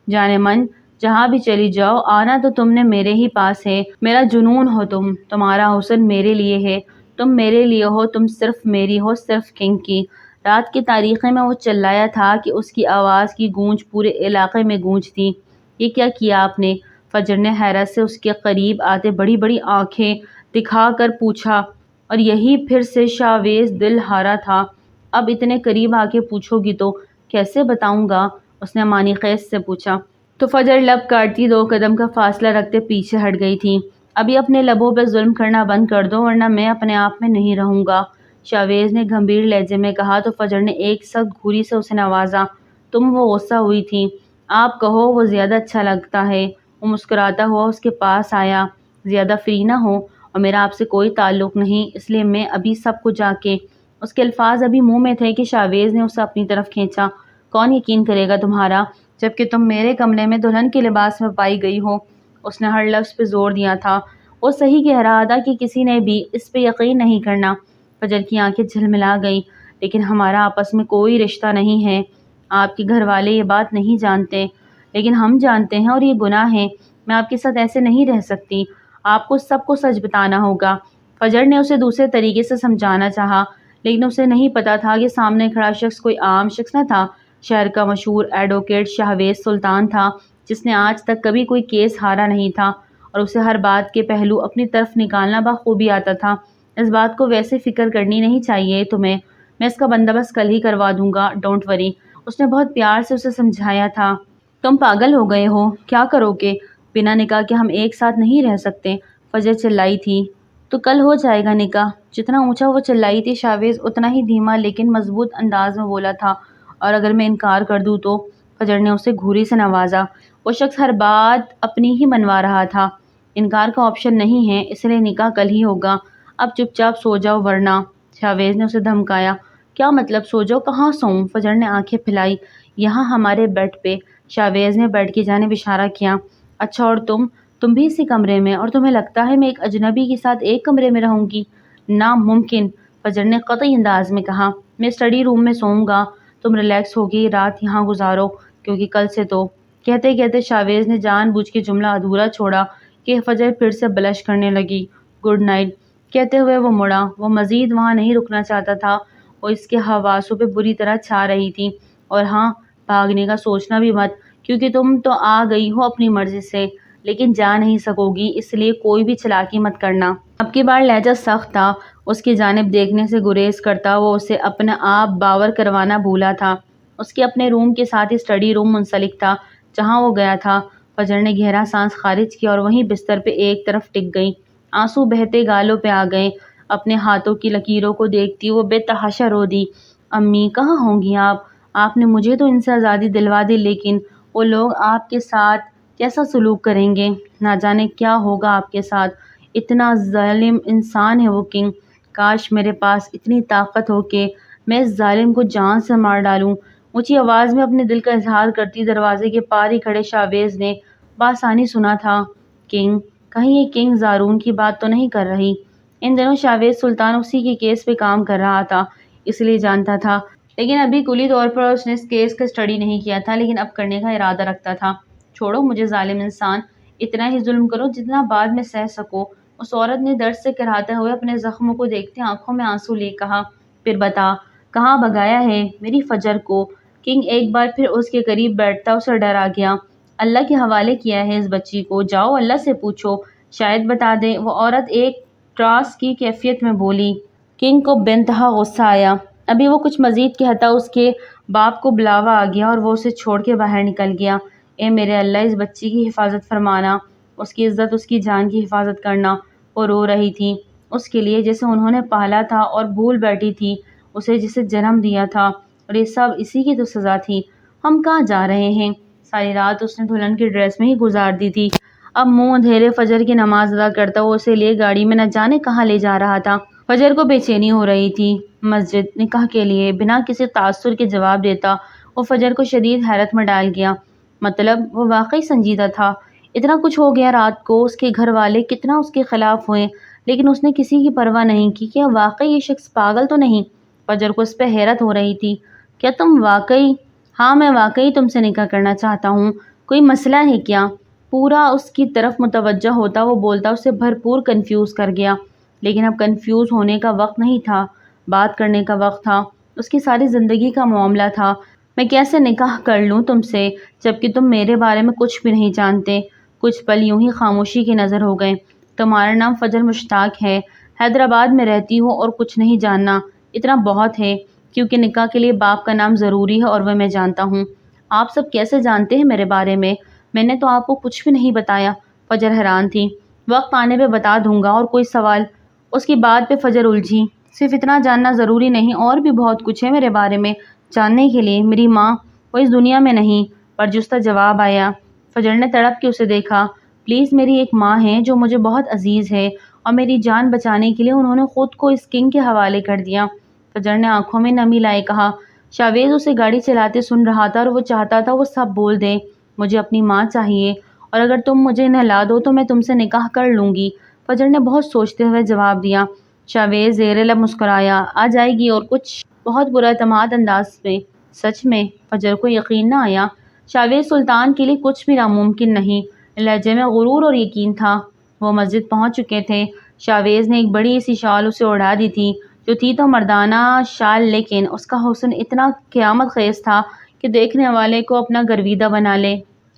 جانے من، جہاں بھی چلی جاؤ، آنا تو تم نے میرے ہی پاس ہے۔ میرا جنون ہو تم، تمہارا حسن میرے لیے ہے، تم میرے لیے ہو، تم صرف میری ہو، صرف کنگ کی۔ رات کی تاریکی میں وہ چلایا تھا کہ اس کی آواز کی گونج پورے علاقے میں گونج تھی۔ یہ کیا کیا آپ نے؟ فجر نے حیرت سے اس کے قریب آتے بڑی بڑی آنکھیں دکھا کر پوچھا، اور یہی پھر سے شاویز دل ہارا تھا۔ اب اتنے قریب آ کے پوچھو گی تو کیسے بتاؤں گا؟ اس نے معنی خیز سے پوچھا۔ تو فجر لب کاٹتی 2 قدم کا فاصلہ رکھتے پیچھے ہٹ گئی تھی۔ ابھی اپنے لبوں پہ ظلم کرنا بند کر دو، ورنہ میں اپنے آپ میں نہیں رہوں گا، شاویز نے گھمبیر لہجے میں کہا تو فجر نے ایک سخت گھوری سے اسے نوازا۔ تم، وہ غصہ ہوئی تھی، آپ کہو وہ زیادہ اچھا لگتا ہے۔ وہ مسکراتا ہوا اس کے پاس آیا۔ زیادہ فری نہ ہو، اور میرا آپ سے کوئی تعلق نہیں، اس لیے میں ابھی سب کو جا کے۔ اس کے الفاظ ابھی منہ میں تھے کہ شاویز نے اسے اپنی طرف کھینچا۔ کون یقین کرے گا تمہارا، جبکہ تم میرے کمرے میں دلہن کے لباس میں پائی گئی ہو؟ اس نے ہر لفظ پہ زور دیا تھا۔ وہ صحیح کہہ رہا تھا کہ کسی نے بھی اس پہ یقین نہیں کرنا۔ فجر کی آنکھیں جھلملا گئیں۔ لیکن ہمارا آپس میں کوئی رشتہ نہیں ہے، آپ کے گھر والے یہ بات نہیں جانتے، لیکن ہم جانتے ہیں، اور یہ گناہ ہے۔ میں آپ کے ساتھ ایسے نہیں رہ سکتی، آپ کو سب کو سچ بتانا ہوگا۔ فجر نے اسے دوسرے طریقے سے سمجھانا چاہا، لیکن اسے نہیں پتا تھا کہ سامنے کھڑا شخص کوئی عام شخص نہ تھا۔ شہر کا مشہور ایڈوکیٹ شاویز سلطان تھا، جس نے آج تک کبھی کوئی کیس ہارا نہیں تھا، اور اسے ہر بات کے پہلو اپنی طرف نکالنا بخوبی آتا تھا۔ اس بات کو ویسے فکر کرنی نہیں چاہیے تمہیں، میں اس کا بندوبست کل ہی کروا دوں گا، ڈونٹ وری۔ اس نے بہت پیار سے اسے سمجھایا تھا۔ تم پاگل ہو گئے ہو، کیا کرو گے؟ بنا نکاح کے ہم ایک ساتھ نہیں رہ سکتے، فجر چلائی تھی۔ تو کل ہو جائے گا نکاح۔ جتنا اونچا وہ چلائی تھی، شاویز اتنا ہی دھیما لیکن مضبوط انداز میں بولا تھا۔ اور اگر میں انکار کر دوں تو؟ فجر نے اسے گھوری سے نوازا۔ وہ شخص ہر بات اپنی ہی منوا رہا تھا۔ انکار کا آپشن نہیں ہے، اس لیے نکاح کل ہی ہوگا۔ اب چپ چاپ سو جاؤ ورنہ، شاویز نے اسے دھمکایا۔ کیا مطلب سو جاؤ؟ کہاں سوؤں؟ فجر نے آنکھیں پھیلائی۔ یہاں ہمارے بیڈ پہ، شاویز نے بیڈ کی جانب اشارہ کیا۔ اچھا، اور تم بھی اسی کمرے میں؟ اور تمہیں لگتا ہے میں ایک اجنبی کے ساتھ ایک کمرے میں رہوں گی؟ ناممکن، فجر نے قطعی انداز میں کہا۔ میں اسٹڈی روم میں سوؤں گا، تم ریلیکس ہوگی رات یہاں گزارو، کیونکہ کل سے تو… کہتے کہتے شاویز نے جان بوجھ کے جملہ ادھورا چھوڑا کہ فجر پھر سے بلش کرنے لگی۔ گڈ نائٹ کہتے ہوئے وہ مڑا۔ وہ مزید وہاں نہیں رکنا چاہتا تھا، وہ اس کے حواسوں پہ بری طرح چھا رہی تھی۔ اور ہاں، بھاگنے کا سوچنا بھی مت، کیونکہ تم تو آ گئی ہو اپنی مرضی سے، لیکن جا نہیں سکو گی، اس لیے کوئی بھی چالاکی مت کرنا۔ اب کی بار لہجہ سخت تھا، اس کی جانب دیکھنے سے گریز کرتا وہ اسے اپنا آپ باور کروانا بھولا تھا۔ اس کے اپنے روم کے ساتھ ہی اسٹڈی روم منسلک تھا جہاں وہ گیا تھا۔ فجر نے گہرا سانس خارج کیا اور وہیں بستر پہ ایک طرف ٹک گئی۔ آنسو بہتے گالوں پہ آ گئے۔ اپنے ہاتھوں کی لکیروں کو دیکھتی وہ بے تحاشا رو دی۔ امی، کہاں ہوں گی آپ؟ آپ نے مجھے تو ان سے آزادی دلوا دی، لیکن وہ لوگ آپ کے ساتھ کیسا سلوک کریں گے؟ نہ جانے کیا ہوگا آپ کے ساتھ۔ اتنا ظالم انسان ہے وہ کنگ۔ کاش میرے پاس اتنی طاقت ہو کہ میں اس ظالم کو جان سے مار ڈالوں۔ اونچی آواز میں اپنے دل کا اظہار کرتی دروازے کے پار ہی کھڑے شاویز نے بآسانی سنا تھا، کنگ، کہیں یہ کنگ زارون کی بات تو نہیں کر رہی؟ ان دنوں شاویز سلطان اسی کے کیس پہ کام کر رہا تھا، اس لیے جانتا تھا، لیکن ابھی کلی طور پر اس نے اس کیس کا اسٹڈی نہیں کیا تھا، لیکن اب کرنے کا ارادہ رکھتا تھا۔ چھوڑو مجھے ظالم انسان، اتنا ہی ظلم کرو جتنا بعد میں سہ سکو۔ اس عورت نے درد سے کراہتے ہوئے اپنے زخموں کو دیکھتے آنکھوں میں آنسو لے کہا، پھر بتا، کہاں بھگایا ہے میری فجر کو؟ کنگ ایک بار پھر اس کے قریب بیٹھتا اسے ڈرا گیا۔ اللہ کے حوالے کیا ہے اس بچی کو، جاؤ اللہ سے پوچھو، شاید بتا دے، وہ عورت ایک ٹراس کی کیفیت میں بولی۔ کنگ کو بے انتہا غصہ آیا۔ ابھی وہ کچھ مزید کہتا اس کے باپ کو بلاوا آ گیا اور وہ اسے چھوڑ کے باہر نکل گیا۔ اے میرے اللہ، اس بچی کی حفاظت فرمانا، اس کی عزت، اس کی جان کی حفاظت کرنا۔ وہ رو رہی تھی اس کے لیے جسے انہوں نے پالا تھا اور بھول بیٹھی تھی اسے جسے جنم دیا تھا، اور یہ سب اسی کی تو سزا تھی۔ ہم کہاں جا رہے ہیں؟ ساری رات اس نے دلہن کی ڈریس میں ہی گزار دی تھی، اب منہ اندھیرے فجر کی نماز ادا کرتا وہ اسے لیے گاڑی میں نہ جانے کہاں لے جا رہا تھا۔ فجر کو بے چینی ہو رہی تھی۔ مسجد، نکاح کے لیے بنا کسی تاثر کے جواب دیتا وہ فجر کو شدید حیرت میں ڈال گیا۔ مطلب وہ واقعی سنجیدہ تھا، اتنا کچھ ہو گیا رات کو، اس کے گھر والے کتنا اس کے خلاف ہوئے، لیکن اس نے کسی کی پرواہ نہیں کی۔ کیا واقعی یہ شخص پاگل تو نہیں؟ فجر کو اس پہ حیرت ہو رہی تھی۔ کیا تم واقعی؟ ہاں میں واقعی تم سے نکاح کرنا چاہتا ہوں، کوئی مسئلہ ہے کیا؟ پورا اس کی طرف متوجہ ہوتا وہ بولتا اسے بھرپور کنفیوز کر گیا، لیکن اب کنفیوز ہونے کا وقت نہیں تھا، بات کرنے کا وقت تھا، اس کی ساری زندگی کا معاملہ تھا۔ میں کیسے نکاح کر لوں تم سے جبکہ تم میرے بارے میں کچھ بھی نہیں جانتے؟ کچھ پل یوں ہی خاموشی کے نظر ہو گئے۔ تمہارا نام فجر مشتاق ہے، حیدرآباد میں رہتی ہو اور کچھ نہیں جاننا، اتنا بہت ہے، کیونکہ نکاح کے لیے باپ کا نام ضروری ہے اور وہ میں جانتا ہوں۔ آپ سب کیسے جانتے ہیں میرے بارے میں نے تو آپ کو کچھ بھی نہیں بتایا۔ فجر حیران تھی۔ وقت آنے پہ بتا دوں گا۔ اور کوئی سوال؟ اس کی بات پہ فجر الجھی۔ صرف اتنا جاننا ضروری نہیں، اور بھی بہت کچھ ہے میرے بارے میں جاننے کے لیے۔ میری ماں، وہ اس دنیا میں نہیں، پرجستہ جواب آیا۔ فجر نے تڑپ کے اسے دیکھا۔ پلیز، میری ایک ماں ہے جو مجھے بہت عزیز ہے، اور میری جان بچانے کے لیے انہوں نے خود کو اس کنگ کے حوالے کر دیا۔ فجر نے آنکھوں میں نمی لائے کہا۔ شاویز اسے گاڑی چلاتے سن رہا تھا اور وہ چاہتا تھا وہ سب بول دے۔ مجھے اپنی ماں چاہیے، اور اگر تم مجھے نہلا دو تو میں تم سے نکاح کر لوں گی، فجر نے بہت سوچتے ہوئے جواب دیا۔ شاویز زیر لب مسکرایا۔ آ جائے گی، اور کچھ بہت برا اعتماد انداز میں۔ سچ میں؟ فجر کو یقین نہ آیا۔ شاویز سلطان کے لیے کچھ بھی ناممکن نہیں، لہجے میں غرور اور یقین تھا۔ وہ مسجد پہنچ چکے تھے۔ شاویز نے ایک بڑی سی شال اسے اڑا دی تھی، جو تھی تو مردانہ شال، لیکن اس کا حسن اتنا قیامت خیز تھا کہ دیکھنے والے کو اپنا گرویدہ بنا لے،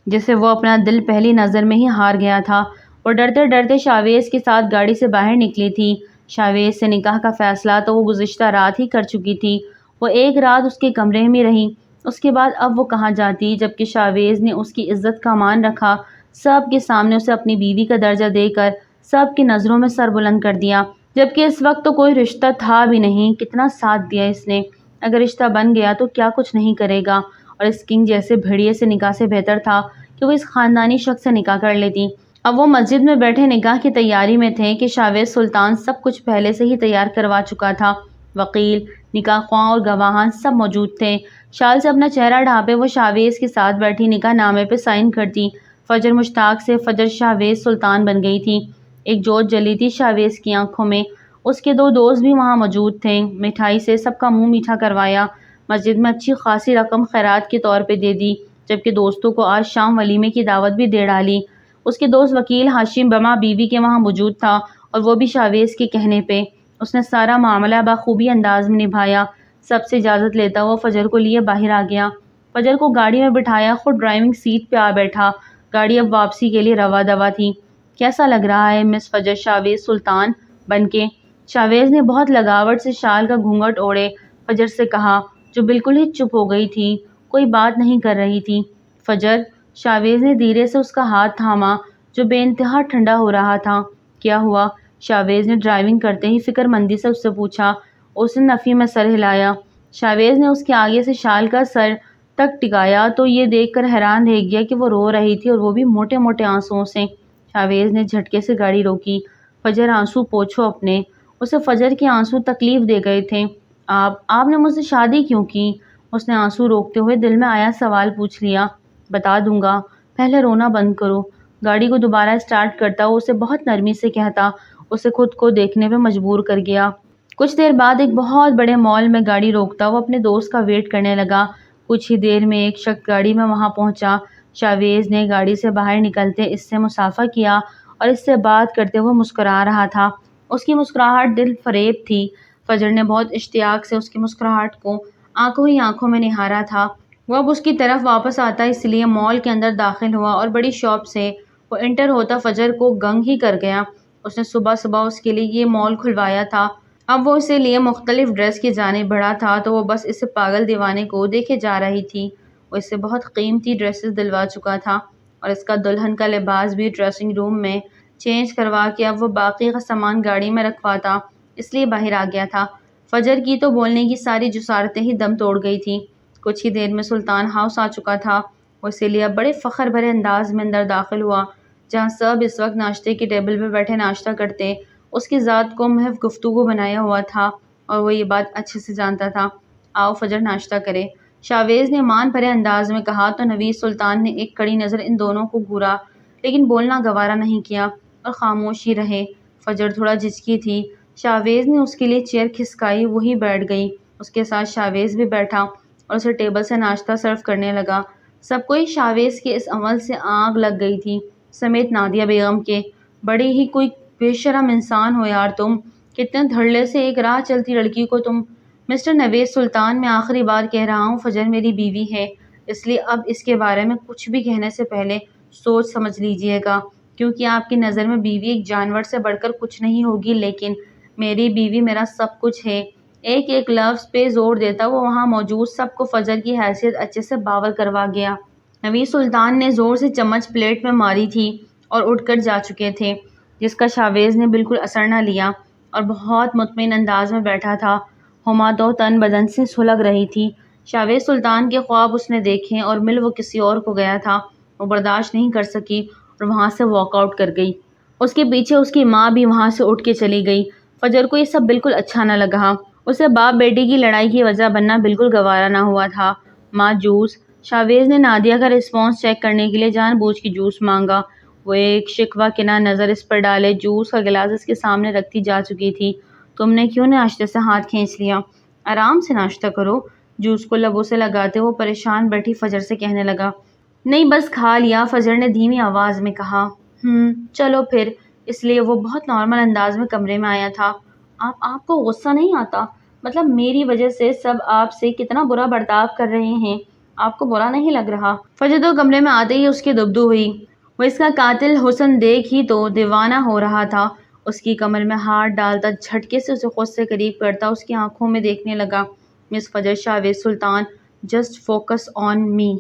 جسے وہ اپنا دل پہلی نظر میں ہی ہار گیا تھا۔ وہ ڈرتے ڈرتے شاویز کے ساتھ گاڑی سے باہر نکلی تھی۔ شاویز سے نکاح کا فیصلہ تو وہ گزشتہ رات ہی کر چکی تھی۔ وہ ایک رات اس کے کمرے میں رہی، اس کے بعد اب وہ کہاں جاتی، جبکہ شاویز نے اس کی عزت کا مان رکھا، سب کے سامنے اسے اپنی بیوی کا درجہ دے کر سب کی نظروں میں سر بلند کر دیا، جبکہ اس وقت تو کوئی رشتہ تھا بھی نہیں۔ کتنا ساتھ دیا اس نے، اگر رشتہ بن گیا تو کیا کچھ نہیں کرے گا، اور اس کنگ جیسے بھیڑیے سے نکاح سے بہتر تھا کہ وہ اس خاندانی شخص سے نکاح کر لیتی۔ اب وہ مسجد میں بیٹھے نکاح کی تیاری میں تھے کہ شاویز سلطان سب کچھ پہلے سے ہی تیار کروا چکا تھا۔ وکیل، نکاح خواں اور گواہان سب موجود تھے۔ شال سے اپنا چہرہ ڈھانپے وہ شاویز کے ساتھ بیٹھی نکاح نامے پہ سائن کرتی۔ فجر مشتاق سے فجر شاویز سلطان بن گئی تھی۔ ایک جوت جلی تھی شاویز کی آنکھوں میں۔ اس کے دو دوست بھی وہاں موجود تھے۔ مٹھائی سے سب کا منہ میٹھا کروایا۔ مسجد میں اچھی خاصی رقم خیرات کے طور پہ دے دی، جبکہ دوستوں کو آج شام ولیمے کی دعوت بھی دے ڈالی۔ اس کے دوست وکیل ہاشم بما بیوی کے وہاں موجود تھا، اور وہ بھی شاویز کے کہنے پہ۔ اس نے سارا معاملہ بخوبی انداز میں نبھایا۔ سب سے اجازت لیتا وہ فجر کو لیے باہر آ گیا۔ فجر کو گاڑی میں بٹھایا، خود ڈرائیونگ سیٹ پہ آ بیٹھا۔ گاڑی اب واپسی کے لیے رواں دواں تھی۔ کیسا لگ رہا ہے مس فجر شاویز سلطان بن کے؟ شاویز نے بہت لگاوٹ سے شال کا گھونگھٹ اوڑھے فجر سے کہا، جو بالکل ہی چپ ہو گئی تھی، کوئی بات نہیں کر رہی تھی۔ فجر، شاویز نے دھیرے سے اس کا ہاتھ تھاما جو بے انتہا ٹھنڈا ہو رہا تھا۔ کیا ہوا؟ شاویز نے ڈرائیونگ کرتے ہی فکر مندی سے اس سے پوچھا۔ اس نے نفی میں سر ہلایا۔ شاویز نے اس کے آگے سے شال کا سر تک ٹکایا تو یہ دیکھ کر حیران رہ گیا کہ وہ رو رہی تھی، اور وہ بھی موٹے موٹے آنسوؤں سے۔ شاویز نے جھٹکے سے گاڑی روکی۔ فجر، آنسو پوچھو اپنے۔ اسے فجر کے آنسو تکلیف دے گئے تھے۔ آپ نے مجھ سے شادی کیوں کی؟ اس نے آنسو روکتے ہوئے دل میں آیا سوال پوچھ لیا۔ بتا دوں گا، پہلے رونا بند کرو۔ گاڑی کو دوبارہ اسٹارٹ کرتا وہ اسے بہت نرمی سے کہتا، اسے خود کو دیکھنے پہ مجبور کر گیا۔ کچھ دیر بعد ایک بہت بڑے مال میں گاڑی روکتا وہ اپنے دوست کا ویٹ کرنے لگا۔ کچھ ہی دیر میں ایک شخص گاڑی میں وہاں پہنچا۔ شاویز نے گاڑی سے باہر نکلتے اس سے مصافحہ کیا اور اس سے بات کرتے ہوئے مسکرا رہا تھا۔ اس کی مسکراہٹ دل فریب تھی۔ فجر نے بہت اشتیاق سے اس کی مسکراہٹ کو آنکھوں ہی آنکھوں میں نہارا تھا۔ وہ اب اس کی طرف واپس آتا اس لیے مال کے اندر داخل ہوا اور بڑی شاپ سے وہ انٹر ہوتا فجر کو گنگ ہی کر گیا۔ اس نے صبح صبح اس کے لیے یہ مال کھلوایا تھا۔ اب وہ اسے لیے مختلف ڈریس کی جانب بڑھا تھا تو وہ بس اس پاگل دیوانے کو دیکھے جا رہی تھی۔ وہ اس سے بہت قیمتی ڈریسز دلوا چکا تھا اور اس کا دلہن کا لباس بھی ڈریسنگ روم میں چینج کروا کے اب وہ باقی کا سامان گاڑی میں رکھواتا اس لیے باہر آ گیا تھا۔ فجر کی تو بولنے کی ساری جسارتیں ہی دم توڑ گئی تھی۔ کچھ ہی دیر میں سلطان ہاؤس آ چکا تھا۔ وہ اسی لیے بڑے فخر بھرے انداز میں اندر داخل ہوا جہاں سب اس وقت ناشتے کی ٹیبل پہ بیٹھے ناشتہ کرتے۔ اس کی ذات کو محض گفتگو بنایا ہوا تھا اور وہ یہ بات اچھے سے جانتا تھا۔ آؤ فجر ناشتہ کرے، شاویز نے مان بھرے انداز میں کہا تو نوید سلطان نے ایک کڑی نظر ان دونوں کو گھورا لیکن بولنا گوارا نہیں کیا اور خاموش ہی رہے۔ فجر تھوڑا جھجکی تھی۔ شاویز نے اس کے لیے چیئر کھسکائی، وہی بیٹھ گئی۔ اس کے ساتھ شاویز بھی بیٹھا اور اسے ٹیبل سے ناشتہ سرو کرنے لگا۔ سب کو شاویز کے اس عمل سے آگ لگ گئی تھی سمیت نادیہ بیگم کے۔ بڑے ہی کوئی بے شرم انسان ہو یار تم، کتنے دھڑلے سے ایک راہ چلتی لڑکی کو تم۔ مسٹر نوید سلطان، میں آخری بار کہہ رہا ہوں فجر میری بیوی ہے، اس لیے اب اس کے بارے میں کچھ بھی کہنے سے پہلے سوچ سمجھ لیجئے گا، کیونکہ آپ کی نظر میں بیوی ایک جانور سے بڑھ کر کچھ نہیں ہوگی، لیکن میری بیوی میرا سب کچھ ہے۔ ایک ایک لفظ پہ زور دیتا وہ وہاں موجود سب کو فجر کی حیثیت اچھے سے باور کروا گیا۔ نوید سلطان نے زور سے چمچ پلیٹ میں ماری تھی اور اٹھ کر جا چکے تھے، جس کا شاویز نے بالکل اثر نہ لیا اور بہت مطمئن انداز میں بیٹھا تھا۔ ہما تو تن بدن سے سلگ رہی تھی۔ شاویز سلطان کے خواب اس نے دیکھے اور مل وہ کسی اور کو گیا تھا۔ وہ برداشت نہیں کر سکی اور وہاں سے واک آؤٹ کر گئی۔ اس کے پیچھے اس کی ماں بھی وہاں سے اٹھ کے چلی گئی۔ فجر کو یہ سب بالکل اچھا نہ لگا۔ اسے باپ بیٹی کی لڑائی کی وجہ بننا بالکل گوارا نہ ہوا تھا۔ ماں جوس۔ شاویز نے نادیہ کا رسپانس چیک کرنے کے لیے جان بوجھ کے جوس مانگا۔ وہ ایک شکوہ کناں نظر اس پر ڈالے جوس کا گلاس اس کے سامنے رکھتی جا چکی تھی۔ تم نے کیوں ناشتے سے ہاتھ کھینچ لیا؟ آرام سے ناشتہ کرو۔ جوس کو لبوں سے لگاتے وہ پریشان بیٹھی فجر سے کہنے لگا۔ نہیں بس کھا لیا، فجر نے دھیمی آواز میں کہا۔ چلو پھر۔ اس لیے وہ بہت نارمل انداز میں کمرے میں آیا تھا۔ آپ کو غصہ نہیں آتا؟ مطلب میری وجہ سے سب آپ سے کتنا برا برتاؤ کر رہے ہیں، آپ کو برا نہیں لگ رہا؟ فجر تو کمرے میں آتے ہی اس کی دبدو ہوئی۔ وہ اس کا قاتل حسن دیکھ ہی تو دیوانہ ہو رہا تھا۔ اس کی کمر میں ہاتھ ڈالتا جھٹکے سے اسے خود سے قریب کرتا اس کی آنکھوں میں دیکھنے لگا۔ مس فجر شاویز سلطان، جسٹ فوکس آن می۔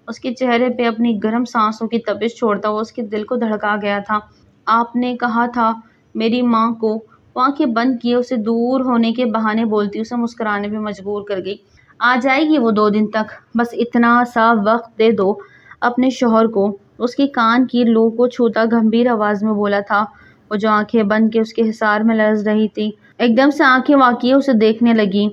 اس کے چہرے پہ اپنی گرم سانسوں کی تپش چھوڑتا وہ اس کے دل کو دھڑکا گیا تھا۔ آپ نے کہا تھا میری ماں کو۔ وہ آنکھیں بند کیے اسے دور ہونے کے بہانے بولتی اسے مسکرانے پہ مجبور کر گئی۔ آ جائے گی وہ 2 دن تک، بس اتنا سا وقت دے دو اپنے شوہر کو۔ اس کی کان کی لو کو چھوتا گمبھیر آواز میں بولا تھا وہ جو آنکھیں بند کے اس کے حصار میں لرز رہی تھی۔ ایک دم سے آنکھیں واقعی اسے دیکھنے لگی۔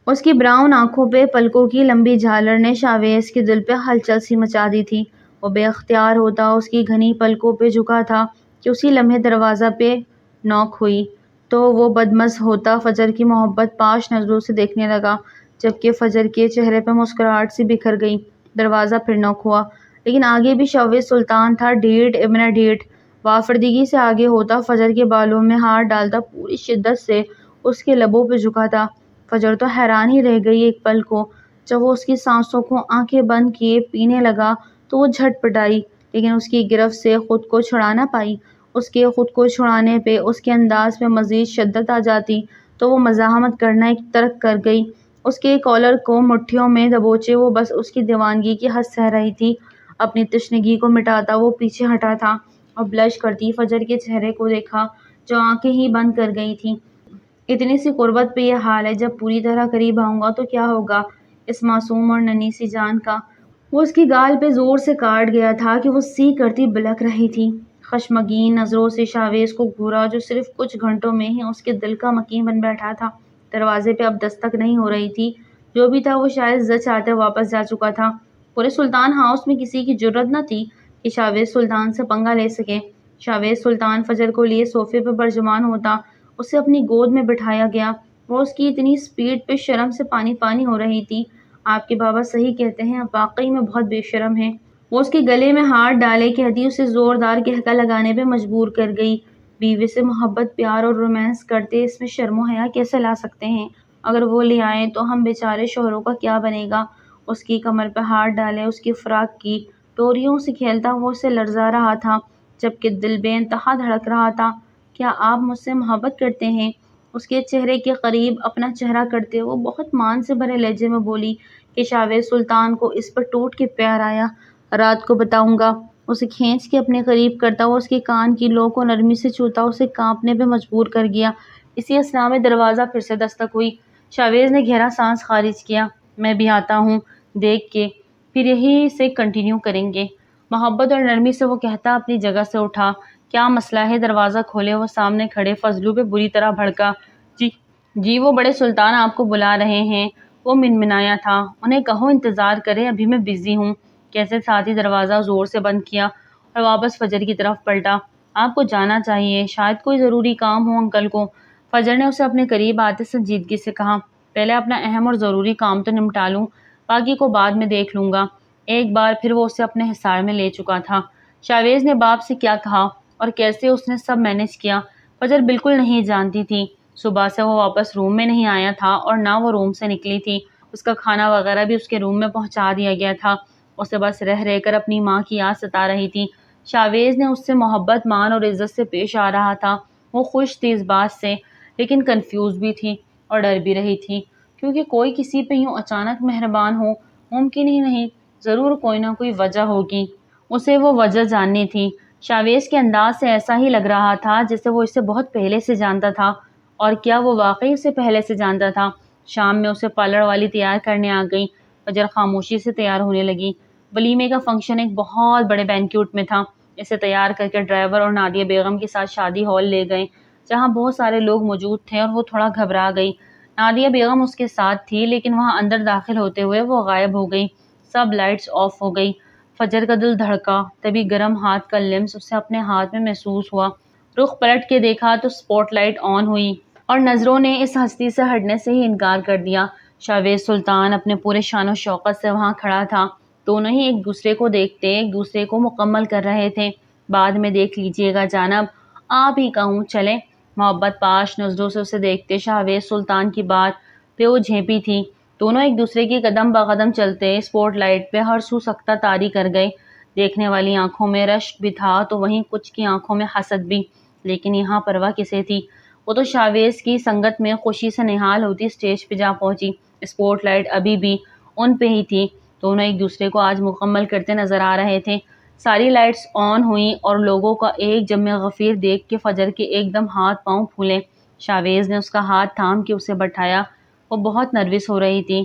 اس کی براؤن آنکھوں پہ پلکوں کی لمبی جھالر نے شاویز کے دل پہ ہلچل سی مچا دی تھی۔ وہ بے اختیار ہوتا اس کی گھنی پلکوں پہ جھکا تھا کہ اسی لمحے دروازہ پہ نوک ہوئی تو وہ بدمزہ ہوتا فجر کی محبت پاش نظروں سے دیکھنے لگا، جبکہ فجر کے چہرے پہ مسکراہٹ سی بکھر گئی۔ دروازہ پھر نوک ہوا، لیکن آگے بھی شاویز سلطان تھا۔ ڈھیٹ ابن ڈھیٹ وافردگی سے آگے ہوتا، فجر کے بالوں میں ہاتھ ڈالتا، پوری شدت سے اس کے لبوں پہ جھکا تھا۔ فجر تو حیران ہی رہ گئی ایک پل کو۔ جب وہ اس کی سانسوں کو آنکھیں بند کیے پینے لگا تو وہ جھٹ پٹائی، لیکن اس کی گرفت سے خود کو چھڑا نہ پائی۔ اس کے خود کو چھڑانے پہ اس کے انداز پہ مزید شدت آ جاتی تو وہ مزاحمت کرنا ایک ترک کر گئی۔ اس کے کالر کو مٹھیوں میں دبوچے وہ بس اس کی دیوانگی کی حد سہ رہی تھی۔ اپنی تشنگی کو مٹاتا وہ پیچھے ہٹا تھا اور بلش کرتی فجر کے چہرے کو دیکھا جو آنکھیں ہی بند کر گئی تھی۔ اتنی سی قربت پہ یہ حال ہے، جب پوری طرح قریب آؤں گا تو کیا ہوگا اس معصوم اور ننھی سی جان کا؟ وہ اس کی گال پہ زور سے کاٹ گیا تھا کہ وہ سی کرتی بلک رہی تھی۔ خشمگین نظروں سے شاویز کو گھورا جو صرف کچھ گھنٹوں میں ہی اس کے دل کا مکین بن بیٹھا تھا۔
دروازے پہ اب دستک نہیں ہو رہی تھی۔ جو بھی تھا وہ شاید زچ آتے واپس جا چکا تھا۔ پورے سلطان ہاؤس میں کسی کی جرت نہ تھی کہ شاویز سلطان سے پنگا لے سکے۔ شاویز سلطان فجر کو لیے صوفے پہ برجمان ہوتا، اسے اپنی گود میں بٹھایا گیا۔ وہ اس کی اتنی سپیڈ پہ شرم سے پانی پانی ہو رہی تھی۔ آپ کے بابا صحیح کہتے ہیں، اب واقعی میں بہت بے شرم ہے۔ وہ اس کے گلے میں ہاتھ ڈالے کہتی اسے زوردار قہقہ لگانے پہ مجبور کر گئی۔ بیوی سے محبت، پیار اور رومانس کرتے اس میں شرم و حیا کیسے لا سکتے ہیں؟ اگر وہ لے آئیں تو ہم بیچارے شوہروں کا کیا بنے گا؟ اس کی کمر پہ ہاتھ ڈالے، اس کی فراق کی ڈوریوں سے کھیلتا وہ اسے لرزا رہا تھا، جبکہ دل بے انتہا دھڑک رہا تھا۔ کیا آپ مجھ سے محبت کرتے ہیں؟ اس کے چہرے کے قریب اپنا چہرہ کرتے وہ بہت مان سے بھرے لہجے میں بولی کہ شاویز سلطان کو اس پر ٹوٹ کے پیار آیا۔ رات کو بتاؤں گا۔ اسے کھینچ کے اپنے قریب کرتا وہ اس کے کان کی لو کو نرمی سے چھوتا اسے کانپنے پہ مجبور کر گیا۔ اسی اثنا میں دروازہ پھر سے دستک ہوئی۔ شاویز نے گہرا سانس خارج کیا۔ میں بھی آتا ہوں دیکھ کے، پھر یہی سے کنٹینیو کریں گے۔ محبت اور نرمی سے وہ کہتا اپنی جگہ سے اٹھا۔ کیا مسئلہ ہے؟ دروازہ کھولے وہ سامنے کھڑے فضلو پہ بری طرح بھڑکا۔ جی وہ بڑے سلطان آپ کو بلا رہے ہیں۔ وہ منمنایا تھا۔ انہیں کہو انتظار کرے، ابھی میں بزی ہوں۔ کیسے ساتھ ہی دروازہ زور سے بند کیا اور واپس فجر کی طرف پلٹا۔ آپ کو جانا چاہیے، شاید کوئی ضروری کام ہو انکل کو۔ فجر نے اسے اپنے قریب آتے سنجیدگی سے کہا، پہلے اپنا اہم اور ضروری کام تو نمٹا لوں، باقی کو بعد میں دیکھ لوں گا۔ ایک بار پھر وہ اسے اپنے حصار میں لے چکا تھا۔ شاویز نے باپ سے کیا کہا اور کیسے اس نے سب مینج کیا، فجر بالکل نہیں جانتی تھی۔ صبح سے وہ واپس روم میں نہیں آیا تھا اور نہ وہ روم سے نکلی تھی۔ اس کا کھانا وغیرہ بھی اس کے روم میں پہنچا دیا گیا تھا۔ اسے بس رہ کر اپنی ماں کی یاد ستا رہی تھی۔ شاویز نے اس سے محبت، مان اور عزت سے پیش آ رہا تھا۔ وہ خوش تھی اس بات سے، لیکن کنفیوز بھی تھی اور ڈر بھی رہی تھی، کیونکہ کوئی کسی پہ یوں اچانک مہربان ہو ممکن ہی نہیں، ضرور کوئی نہ کوئی وجہ ہوگی۔ اسے وہ وجہ جاننی تھی۔ شاویز کے انداز سے ایسا ہی لگ رہا تھا جیسے وہ اسے بہت پہلے سے جانتا تھا، اور کیا وہ واقعی اسے پہلے سے جانتا تھا؟ شام میں اسے پارلر والی تیار کرنے آ گئی۔ فجر خاموشی سے تیار ہونے لگی۔ ولیمے کا فنکشن ایک بہت بڑے بینکیوٹ میں تھا۔ اسے تیار کر کے ڈرائیور اور نادیہ بیگم کے ساتھ شادی ہال لے گئے، جہاں بہت سارے لوگ موجود تھے، اور وہ تھوڑا گھبرا گئی۔ نادیہ بیگم اس کے ساتھ تھی، لیکن وہاں اندر داخل ہوتے ہوئے وہ غائب ہو گئی۔ سب لائٹس آف ہو گئی۔ فجر کا دل دھڑکا، تبھی گرم ہاتھ کا لمس اسے اپنے ہاتھ میں محسوس ہوا۔ رخ پلٹ کے دیکھا تو سپوٹ لائٹ آن ہوئی اور نظروں نے اس ہستی سے ہٹنے سے ہی انکار کر دیا۔ شاویز سلطان اپنے پورے شان و شوکت سے وہاں کھڑا تھا۔ دونوں ہی ایک دوسرے کو دیکھتے ایک دوسرے کو مکمل کر رہے تھے۔ بعد میں دیکھ لیجیے گا جناب، آپ ہی کہوں چلیں۔ محبت پاش نظروں سے اسے دیکھتے شاویز سلطان کی بات پہ وہ جھیپی تھی۔ دونوں ایک دوسرے کی قدم بقدم چلتے سپوٹ لائٹ پہ ہر سو سکتہ طاری کر گئے۔ دیکھنے والی آنکھوں میں رشک بھی تھا تو وہیں کچھ کی آنکھوں میں حسد بھی، لیکن یہاں پرواہ کسے تھی؟ وہ تو شاویز کی سنگت میں خوشی سے نہال ہوتی اسٹیج پہ جا پہنچی۔ سپوٹ لائٹ ابھی بھی ان پہ ہی تھی۔ دونوں ایک دوسرے کو آج مکمل کرتے نظر آ رہے تھے۔ ساری لائٹس آن ہوئیں اور لوگوں کا ایک جمع غفیر دیکھ کے فجر کے ایک دم ہاتھ پاؤں پھولے۔ شاویز نے اس کا ہاتھ تھام کے اسے بٹھایا۔ وہ بہت نروس ہو رہی تھی۔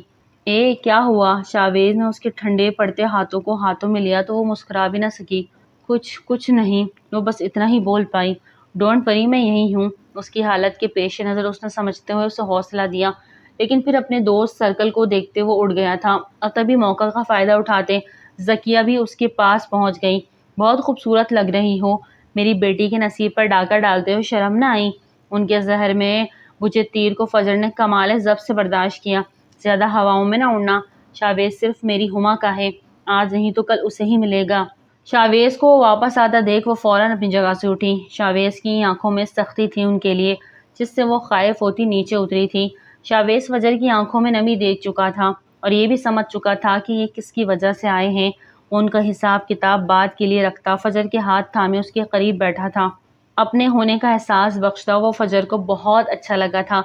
کیا ہوا؟ شاویز نے اس کے ٹھنڈے پڑتے ہاتھوں کو ہاتھوں میں لیا تو وہ مسکرا بھی نہ سکی۔ کچھ نہیں، وہ بس اتنا ہی بول پائی۔ ڈونٹ وری، میں یہی ہوں۔ اس کی حالت کے پیش نظر اس نے سمجھتے ہوئے اسے حوصلہ دیا، لیکن پھر اپنے دوست سرکل کو دیکھتے وہ اڑ گیا تھا، اور تبھی موقع کا فائدہ اٹھاتے ذکیہ بھی اس کے پاس پہنچ گئی۔ بہت خوبصورت لگ رہی ہو۔ میری بیٹی کے نصیب پر ڈاکہ ڈالتے ہوئے شرم نہ آئی؟ ان کے زہر میں بجھے تیر کو فجر نے کمال ضبط سے برداشت کیا۔ زیادہ ہواؤں میں نہ اڑنا۔ شاویز صرف میری ہما کا ہے، آج نہیں تو کل اسے ہی ملے گا۔ شاویز کو واپس آتا دیکھ وہ فوراً اپنی جگہ سے اٹھی۔ شاویز کی آنکھوں میں سختی تھی ان کے لیے، جس سے وہ خائف ہوتی نیچے اتری تھی۔ شاویز فجر کی آنکھوں میں نمی دیکھ چکا تھا اور یہ بھی سمجھ چکا تھا کہ یہ کس کی وجہ سے آئے ہیں۔ ان کا حساب کتاب بعد کے لیے رکھتا فجر کے ہاتھ تھامے اس کے قریب بیٹھا تھا۔ اپنے ہونے کا احساس بخشتا وہ فجر کو بہت اچھا لگا تھا۔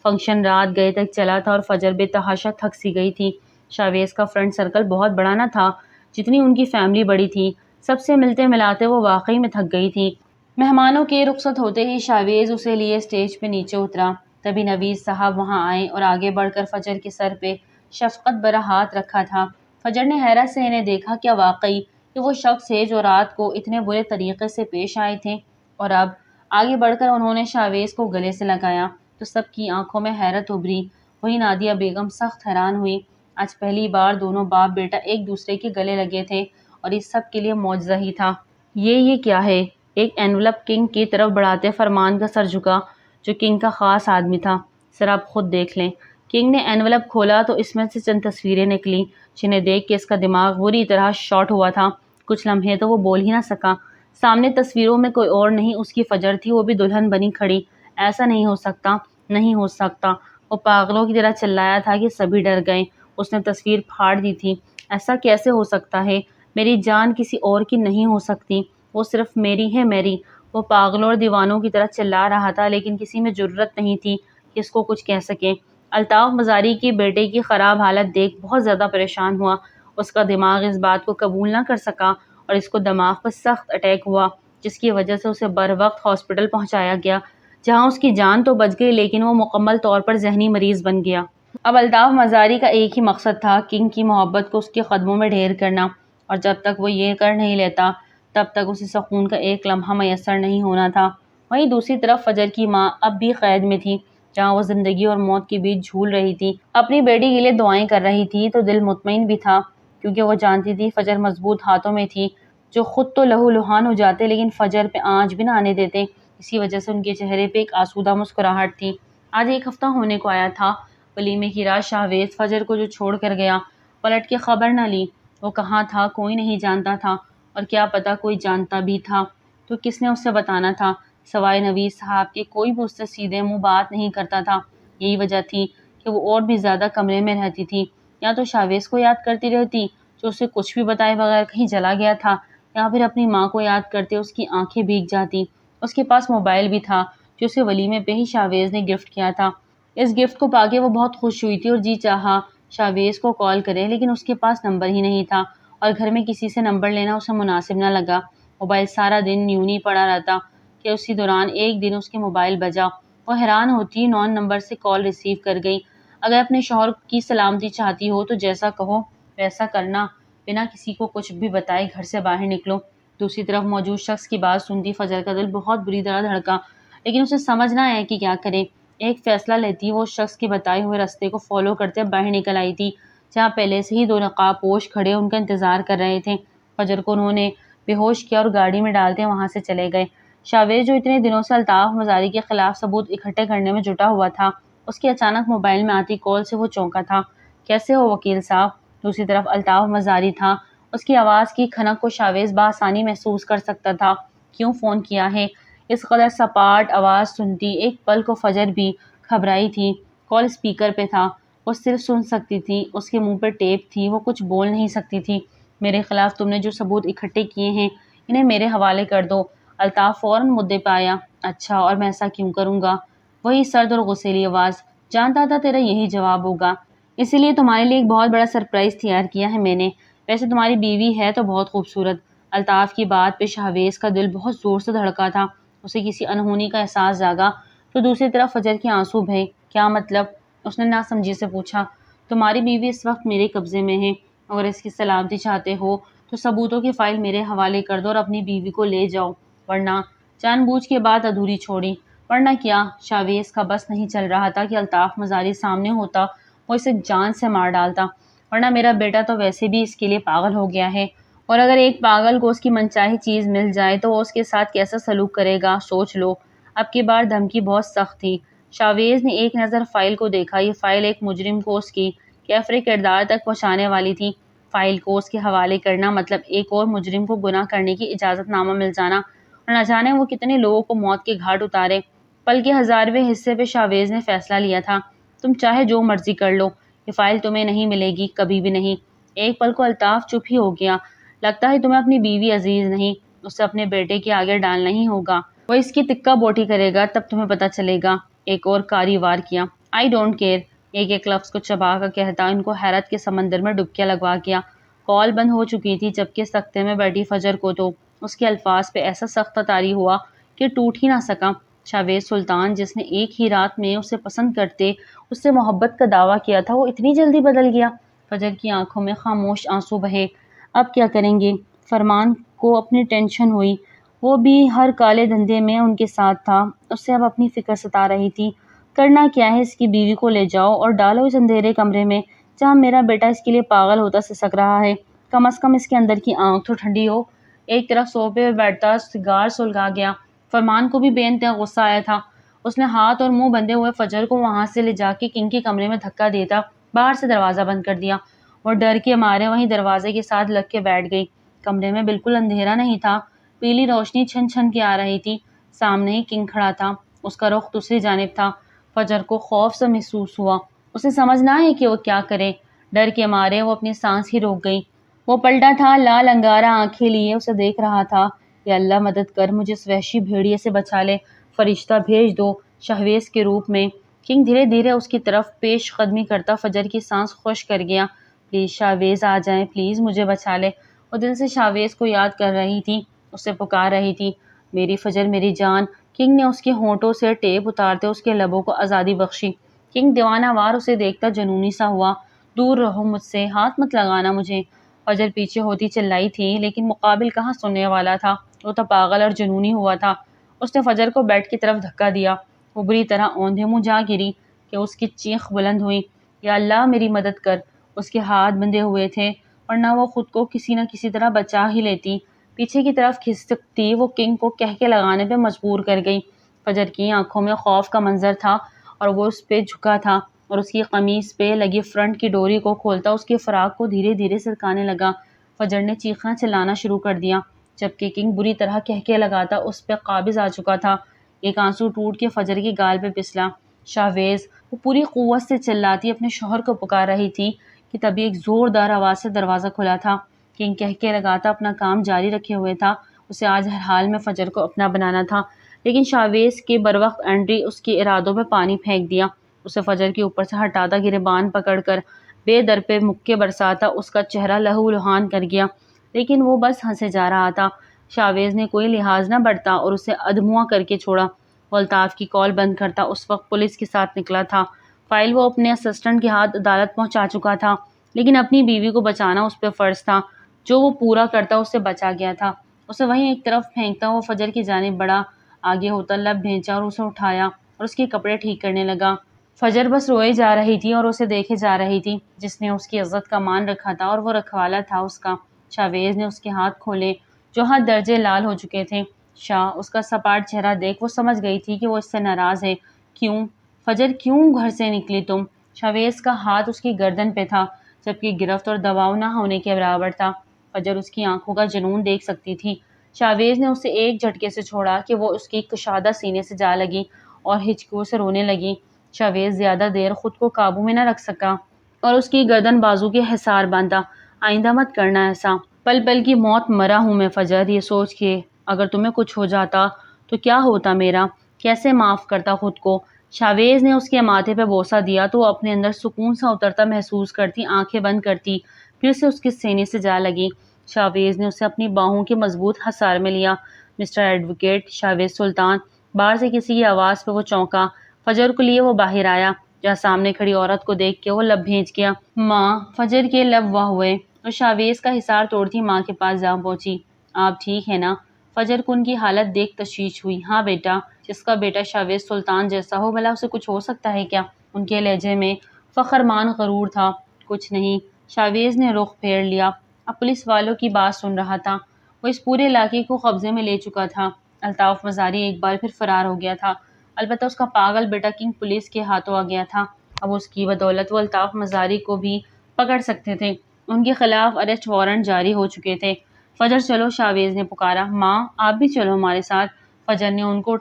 فنکشن رات گئے تک چلا تھا اور فجر بے تحاشا تھک سی گئی تھی۔ شاویز کا فرینڈ سرکل بہت بڑا نہ تھا جتنی ان کی فیملی بڑی تھی۔ سب سے ملتے ملاتے وہ واقعی میں تھک گئی تھی۔ مہمانوں کے رخصت ہوتے ہی شاویز اسے لیے اسٹیج پہ نیچے اترا۔ تبھی نویز صاحب وہاں آئے اور آگے بڑھ کر فجر کے سر پہ شفقت بھرا ہاتھ رکھا تھا۔ فجر نے حیرت سے انہیں دیکھا، کیا واقعی کہ وہ شخص ہے جو رات کو اتنے برے طریقے سے پیش آئے تھے؟ اور اب آگے بڑھ کر انہوں نے شاویز کو گلے سے لگایا
تو سب کی آنکھوں میں حیرت ابھری۔ وہی نادیہ بیگم سخت حیران ہوئی۔ آج پہلی بار دونوں باپ بیٹا ایک دوسرے کے گلے لگے تھے اور یہ سب کے لیے معجزہ ہی تھا۔ یہ کیا ہے؟ ایک اینولپ کنگ کی طرف بڑھاتے فرمان کا سر جھکا، جو کنگ کا خاص آدمی تھا۔ ذرا آپ خود دیکھ لیں۔ کنگ نے اینولپ کھولا تو اس میں سے چند تصویریں نکلیں، جنہیں دیکھ کے اس کا دماغ بری طرح شارٹ ہوا تھا۔ کچھ لمحے تو وہ بول ہی نہ سکا۔ سامنے تصویروں میں کوئی اور نہیں، اس کی فجر تھی، وہ بھی دلہن بنی کھڑی۔ ایسا نہیں ہو سکتا، نہیں ہو سکتا۔ وہ پاگلوں کی طرح چلایا تھا کہ سبھی ڈر گئے۔ اس نے تصویر پھاڑ دی تھی۔ ایسا کیسے ہو سکتا ہے؟ میری جان کسی اور کی نہیں ہو سکتی، وہ صرف میری ہے، میری۔ وہ پاگلوں اور دیوانوں کی طرح چلا رہا تھا، لیکن کسی میں جرأت نہیں تھی کہ اس کو کچھ کہہ سکے۔ الطاف مزاری کی بیٹے کی خراب حالت دیکھ بہت زیادہ پریشان ہوا۔ اس کا دماغ اس بات کو قبول نہ کر سکا اور اس کو دماغ پر سخت اٹیک ہوا، جس کی وجہ سے اسے بروقت ہاسپٹل پہنچایا گیا، جہاں اس کی جان تو بچ گئی لیکن وہ مکمل طور پر ذہنی مریض بن گیا۔ اب الطاف مزاری کا ایک ہی مقصد تھا، کنگ کی محبت کو اس کے قدموں میں ڈھیر کرنا، اور جب تک وہ یہ کر نہیں لیتا تب تک اسے سکون کا ایک لمحہ میسر نہیں ہونا تھا۔ وہیں دوسری طرف فجر کی ماں اب بھی قید میں تھی، جہاں وہ زندگی اور موت کے بیچ جھول رہی تھی۔ اپنی بیٹی کے لیے دعائیں کر رہی تھی تو دل مطمئن بھی تھا، کیونکہ وہ جانتی تھی فجر مضبوط ہاتھوں میں تھی، جو خود تو لہو لہان ہو جاتے لیکن فجر پہ آنچ بھی نہ آنے دیتے۔ اسی وجہ سے ان کے چہرے پہ ایک آسودہ مسکراہٹ تھی۔ آج ایک ہفتہ ہونے کو آیا تھا ولیمے کی رات شاہویز فجر کو جو چھوڑ کر گیا، پلٹ کے خبر نہ لی۔ وہ کہاں تھا کوئی نہیں جانتا تھا، اور کیا پتا کوئی جانتا بھی تھا تو کس نے اسے بتانا تھا، سوائے نویس صاحب کے کوئی بھی اس سے سیدھے منہ بات نہیں کرتا تھا۔ یہی وجہ تھی کہ وہ اور بھی زیادہ کمرے میں رہتی تھی۔ یا تو شاہویز کو یاد کرتی رہتی، جو اسے کچھ بھی بتائے بغیر کہیں چلا گیا تھا، یا پھر اپنی ماں کو یاد کرتے اس کی آنکھیں بھیگ جاتی۔ اس کے پاس موبائل بھی تھا، جو اسے ولیمے پہ ہی شاہویز نے گفٹ کیا تھا۔ اس گفٹ کو پا کے وہ بہت خوش ہوئی تھی اور جی چاہا شاہویز کو کال کرے، لیکن اس کے پاس نمبر ہی نہیں تھا، اور گھر میں کسی سے نمبر لینا اسے مناسب نہ لگا۔ موبائل سارا دن یوں ہی پڑا رہتا کہ اسی دوران ایک دن اس کے موبائل بجا۔ وہ حیران ہوتی، نون نمبر سے کال ریسیو کر گئی۔ اگر اپنے شوہر کی سلامتی چاہتی ہو تو جیسا کہو ویسا کرنا، بنا کسی کو کچھ بھی بتائے گھر سے باہر نکلو۔ دوسری طرف موجود شخص کی بات سنتی فجر کا دل بہت بری طرح دھڑکا، لیکن اسے سمجھ نہ آیا کہ کیا کرے۔ ایک فیصلہ لیتی وہ اس شخص کے بتائے ہوئے راستے کو فالو کرتے باہر نکل آئی تھی، جہاں پہلے سے ہی دو نقاب پوش کھڑے ان کا انتظار کر رہے تھے۔ فجر کو انہوں نے بے ہوش کیا اور گاڑی میں ڈالتے وہاں سے چلے گئے۔ شاہویز جو اتنے دنوں سے الطاف مزاری کے خلاف ثبوت اکٹھے کرنے میں جٹا ہوا تھا، اس کی اچانک موبائل میں آتی کال سے وہ چونکا تھا۔ کیسے ہو وکیل صاحب؟ دوسری طرف الطاف مزاری تھا۔ اس کی آواز کی کھنک کو شاہویز بآسانی محسوس کر سکتا تھا۔ کیوں فون کیا ہے؟ اس قدر سپاٹ آواز سنتی ایک پل کو فجر بھی گھبرائی تھی۔ کال اسپیکر پہ تھا، وہ صرف سن سکتی تھی، اس کے منہ پہ ٹیپ تھی، وہ کچھ بول نہیں سکتی تھی۔ میرے خلاف تم نے جو ثبوت اکٹھے کیے ہیں انہیں میرے حوالے کر دو۔ الطاف فوراً مدعے پہ آیا۔ اچھا، اور میں ایسا کیوں کروں گا؟ وہی سرد اور غصیلی آواز۔ جانتا تھا تیرا یہی جواب ہوگا، اسی لیے تمہارے لیے ایک بہت بڑا سرپرائز تیار کیا ہے میں نے۔ ویسے تمہاری بیوی ہے تو بہت خوبصورت۔ الطاف کی بات پہ شاہویز کا دل بہت زور سے دھڑکا تھا۔ اسے کسی انہونی کا احساس جاگا تو دوسری طرف فجر کے آنسو بہے۔ کیا مطلب؟ اس نے ناسمجھی سے پوچھا۔ تمہاری بیوی اس وقت میرے قبضے میں ہے، اگر اس کی سلامتی چاہتے ہو تو ثبوتوں کی فائل میرے حوالے کر دو اور اپنی بیوی کو لے جاؤ، ورنہ جان بوجھ کے بات ادھوری چھوڑی۔ ورنہ کیا؟ شاہویز کا بس نہیں چل رہا تھا کہ الطاف مزاری سامنے ہوتا وہ اسے جان سے مار ڈالتا۔ ورنہ میرا بیٹا تو ویسے بھی اس کے لیے پاگل ہو گیا ہے، اور اگر ایک پاگل کو اس کی منچاہی چیز مل جائے تو وہ اس کے ساتھ کیسا سلوک کرے گا، سوچ لو۔ اب کی بار دھمکی بہت سخت تھی۔ شاہویز نے ایک نظر فائل کو دیکھا۔ یہ فائل ایک مجرم کو اس کی کیفر کردار تک پہنچانے والی تھی۔ فائل کو اس کے حوالے کرنا مطلب ایک اور مجرم کو گناہ کرنے کی اجازت نامہ مل جانا، اور نہ جانے وہ کتنے لوگوں کو موت کے گھاٹ اتارے۔ پل کے 1000ویں حصے پہ شاہویز نے فیصلہ لیا تھا۔ تم چاہے جو مرضی کر لو، یہ فائل تمہیں نہیں ملے گی، کبھی بھی نہیں۔ ایک پل کو الطاف چپ ہی ہو گیا۔ لگتا ہے تمہیں اپنی بیوی عزیز نہیں، اسے اپنے بیٹے کے آگے ڈالنا ہی ہوگا۔ وہ اس کی تکہ بوٹی کرے گا، تب تمہیں پتہ چلے گا۔ ایک اور کاری وار کیا۔ آئی ڈونٹ کیئر، ایک ایک لفظ کو چبا کر کہتا ان کو حیرت کے سمندر میں ڈبکیاں لگوا گیا۔ کال بند ہو چکی تھی، جبکہ سکتے میں بیٹھی فجر کو تو اس کے الفاظ پہ ایسا سخت طاری ہوا کہ ٹوٹ ہی نہ سکا۔ شاہویز سلطان، جس نے ایک ہی رات میں اسے پسند کرتے اس سے محبت کا دعویٰ کیا تھا، وہ اتنی جلدی بدل گیا۔ فجر کی آنکھوں میں خاموش آنسو بہے۔ اب کیا کریں گے؟ فرمان کو اپنی ٹینشن ہوئی، وہ بھی ہر کالے دھندے میں ان کے ساتھ تھا، اس سے اب اپنی فکر ستا رہی تھی۔
کرنا کیا ہے، اس کی بیوی کو لے جاؤ اور ڈالو اس اندھیرے کمرے میں جہاں میرا بیٹا اس کے لیے پاگل ہوتا سسک رہا ہے۔ کم از کم اس کے اندر کی آنکھ تو ٹھنڈی ہو۔ ایک طرف صوفے پہ بیٹھتا سگار سلگا گیا۔ فرمان کو بھی بے انتہا غصہ آیا تھا۔ اس نے ہاتھ اور منہ بندھے ہوئے فجر کو وہاں سے لے جا کے کنگ کے کمرے میں دھکا دیتا باہر سے دروازہ بند کر دیا۔ وہ ڈر کے مارے وہیں دروازے کے ساتھ لگ کے بیٹھ گئی۔ کمرے میں بالکل اندھیرا نہیں تھا، پیلی روشنی چھن چھن کے آ رہی تھی۔ سامنے ہی کنگ کھڑا تھا، اس کا رخ دوسری جانب تھا۔ فجر کو خوف سا محسوس ہوا۔ اسے سمجھ نہ آئی کہ وہ کیا کرے۔ ڈر کے مارے وہ اپنی سانس ہی روک گئی۔ وہ پلٹا تھا، لال انگارہ آنکھیں لیے اسے دیکھ رہا تھا۔ یا اللہ مدد کر، مجھے اس وحشی بھیڑیے سے بچا لے، فرشتہ بھیج دو شہویز کے روپ میں۔ کنگ دھیرے دھیرے اس کی طرف پیش قدمی کرتا فجر کی سانس خوش کر گیا۔ پلیز شہویز آ جائیں، پلیز مجھے بچا لے۔ وہ دل سے شہویز کو یاد کر رہی تھی، اسے پکار رہی تھی، میری فجر میری جان۔ کنگ نے اس کے ہونٹوں سے ٹیپ اتارتے اس کے لبوں کو آزادی بخشی۔ کنگ دیوانہ وار اسے دیکھتا جنونی سا ہوا۔ دور رہو مجھ سے، ہاتھ مت لگانا مجھے۔ فجر پیچھے ہوتی چلائی تھی لیکن مقابل کہاں سننے والا تھا، وہ تو پاگل اور جنونی ہوا تھا۔ اس نے فجر کو بیڈ کی طرف دھکا دیا۔ وہ بری طرح اوندھے منہ جا گری کہ اس کی چیخ بلند ہوئی، یا اللہ میری مدد کر۔ اس کے ہاتھ بندھے ہوئے تھے ورنہ وہ خود کو کسی نہ کسی طرح بچا ہی لیتی۔ پیچھے کی طرف کھسکتی وہ کنگ کو کہکے لگانے پہ مجبور کر گئی۔ فجر کی آنکھوں میں خوف کا منظر تھا اور وہ اس پہ جھکا تھا اور اس کی قمیص پہ لگی فرنٹ کی ڈوری کو کھولتا اس کی فراق کو دھیرے دھیرے سرکانے لگا۔ فجر نے چیخنا چلانا شروع کر دیا جبکہ کنگ بری طرح کہکے لگاتا اس پہ قابض آ چکا تھا۔ ایک آنسو ٹوٹ کے فجر کے گال پہ پسلا۔ شہویز، وہ پوری قوت سے چلاتی اپنے شوہر کو پکار رہی تھی کہ تبھی ایک زوردار آواز سے دروازہ کھلا تھا۔ کنگ کہکے لگاتا اپنا کام جاری رکھے ہوئے تھا، اسے آج ہر حال میں فجر کو اپنا بنانا تھا، لیکن شہویز کے بروقت انٹری اس کے ارادوں پہ پانی پھینک دیا۔ اسے فجر کے اوپر سے ہٹاتا گریبان پکڑ کر بے در پہ مکے برساتا اس کا چہرہ لہو لہان کر گیا، لیکن وہ بس ہنسے جا رہا تھا۔ شہویز نے کوئی لحاظ نہ برتا اور اسے ادموا کر کے چھوڑا۔ وہ الطاف کی کال بند کرتا اس وقت پولیس کے ساتھ نکلا تھا۔ فائل وہ اپنے اسسٹنٹ کے ہاتھ عدالت پہنچا چکا تھا، لیکن اپنی بیوی کو بچانا اس پہ فرض تھا۔ جو وہ پورا کرتا اس سے بچا گیا تھا۔ اسے وہیں ایک طرف پھینکتا وہ فجر کی جانب بڑھا، آگے ہوتا لب بھینچا اور اسے اٹھایا اور اس کے کپڑے ٹھیک کرنے لگا۔ فجر بس روئے جا رہی تھی اور اسے دیکھے جا رہی تھی، جس نے اس کی عزت کا مان رکھا تھا اور وہ رکھوالا تھا اس کا۔ شہویز نے اس کے ہاتھ کھولے جو ہاتھ درجے لال ہو چکے تھے۔ شاہ، اس کا سپاٹ چہرہ دیکھ وہ سمجھ گئی تھی کہ وہ اس سے ناراض ہے۔ کیوں فجر، کیوں گھر سے نکلی تم؟ شہویز کا ہاتھ اس کی گردن پہ تھا جبکہ گرفت اور دباؤ نہ ہونے کے برابر تھا۔ فجر اس کی آنکھوں کا جنون دیکھ سکتی تھی۔ شہویز نے اسے ایک جھٹکے سے چھوڑا کہ وہ اس کی کشادہ سینے سے جا لگی اور ہچکیوں سے رونے لگی۔ شہویز زیادہ دیر خود کو قابو میں نہ رکھ سکا اور اس کی گردن بازو کے حصار باندھا۔ آئندہ مت کرنا ایسا۔ پل پل کی موت مرا ہوں میں فجر، یہ سوچ کے اگر تمہیں کچھ ہو جاتا تو کیا ہوتا میرا، کیسے معاف کرتا خود کو۔ شہویز نے اس کے ماتھے پہ بوسہ دیا تو وہ اپنے اندر سکون سا اترتا محسوس کرتی آنکھیں بند کرتی، پھر سے اس کے سینے سے جا لگی۔ شہویز نے اسے اپنی باہوں کے مضبوط حصار میں لیا۔ مسٹر ایڈوکیٹ، شہویز سلطان۔ باہر سے کسی کی آواز پہ وہ چونکا۔ فجر کو لیے وہ باہر آیا جہاں سامنے کھڑی عورت کو دیکھ کے وہ لب بھیج گیا۔ ماں! فجر کے لب واہ ہوئے اور شہویز کا حصار توڑتی ماں کے پاس جا پہنچی۔ آپ ٹھیک ہے نا؟ فجر کو ان کی حالت دیکھ تشویش ہوئی۔ ہاں بیٹا، جس کا بیٹا شہویز سلطان جیسا ہو بھلا اسے کچھ ہو سکتا ہے کیا؟ ان کے لہجے میں فخرمان غرور تھا۔ کچھ نہیں، شہویز نے رخ پھیر لیا۔ اب پولیس والوں کی بات سن رہا تھا۔ وہ اس پورے علاقے کو قبضے میں لے چکا تھا۔ الطاف مزاری ایک بار پھر فرار ہو گیا تھا، البتہ اس کا پاگل بیٹا کنگ پولیس کے ہاتھوں آ گیا تھا۔ اب اس کی بدولت وہ الطاف مزاری کو بھی پکڑ سکتے تھے۔ ان کے خلاف اریسٹ وارنٹ جاری ہو چکے تھے۔ فجر چلو، شہویز نے پکارا۔ ماں، آپ بھی چلو ہمارے ساتھ۔ فجر نے ان کو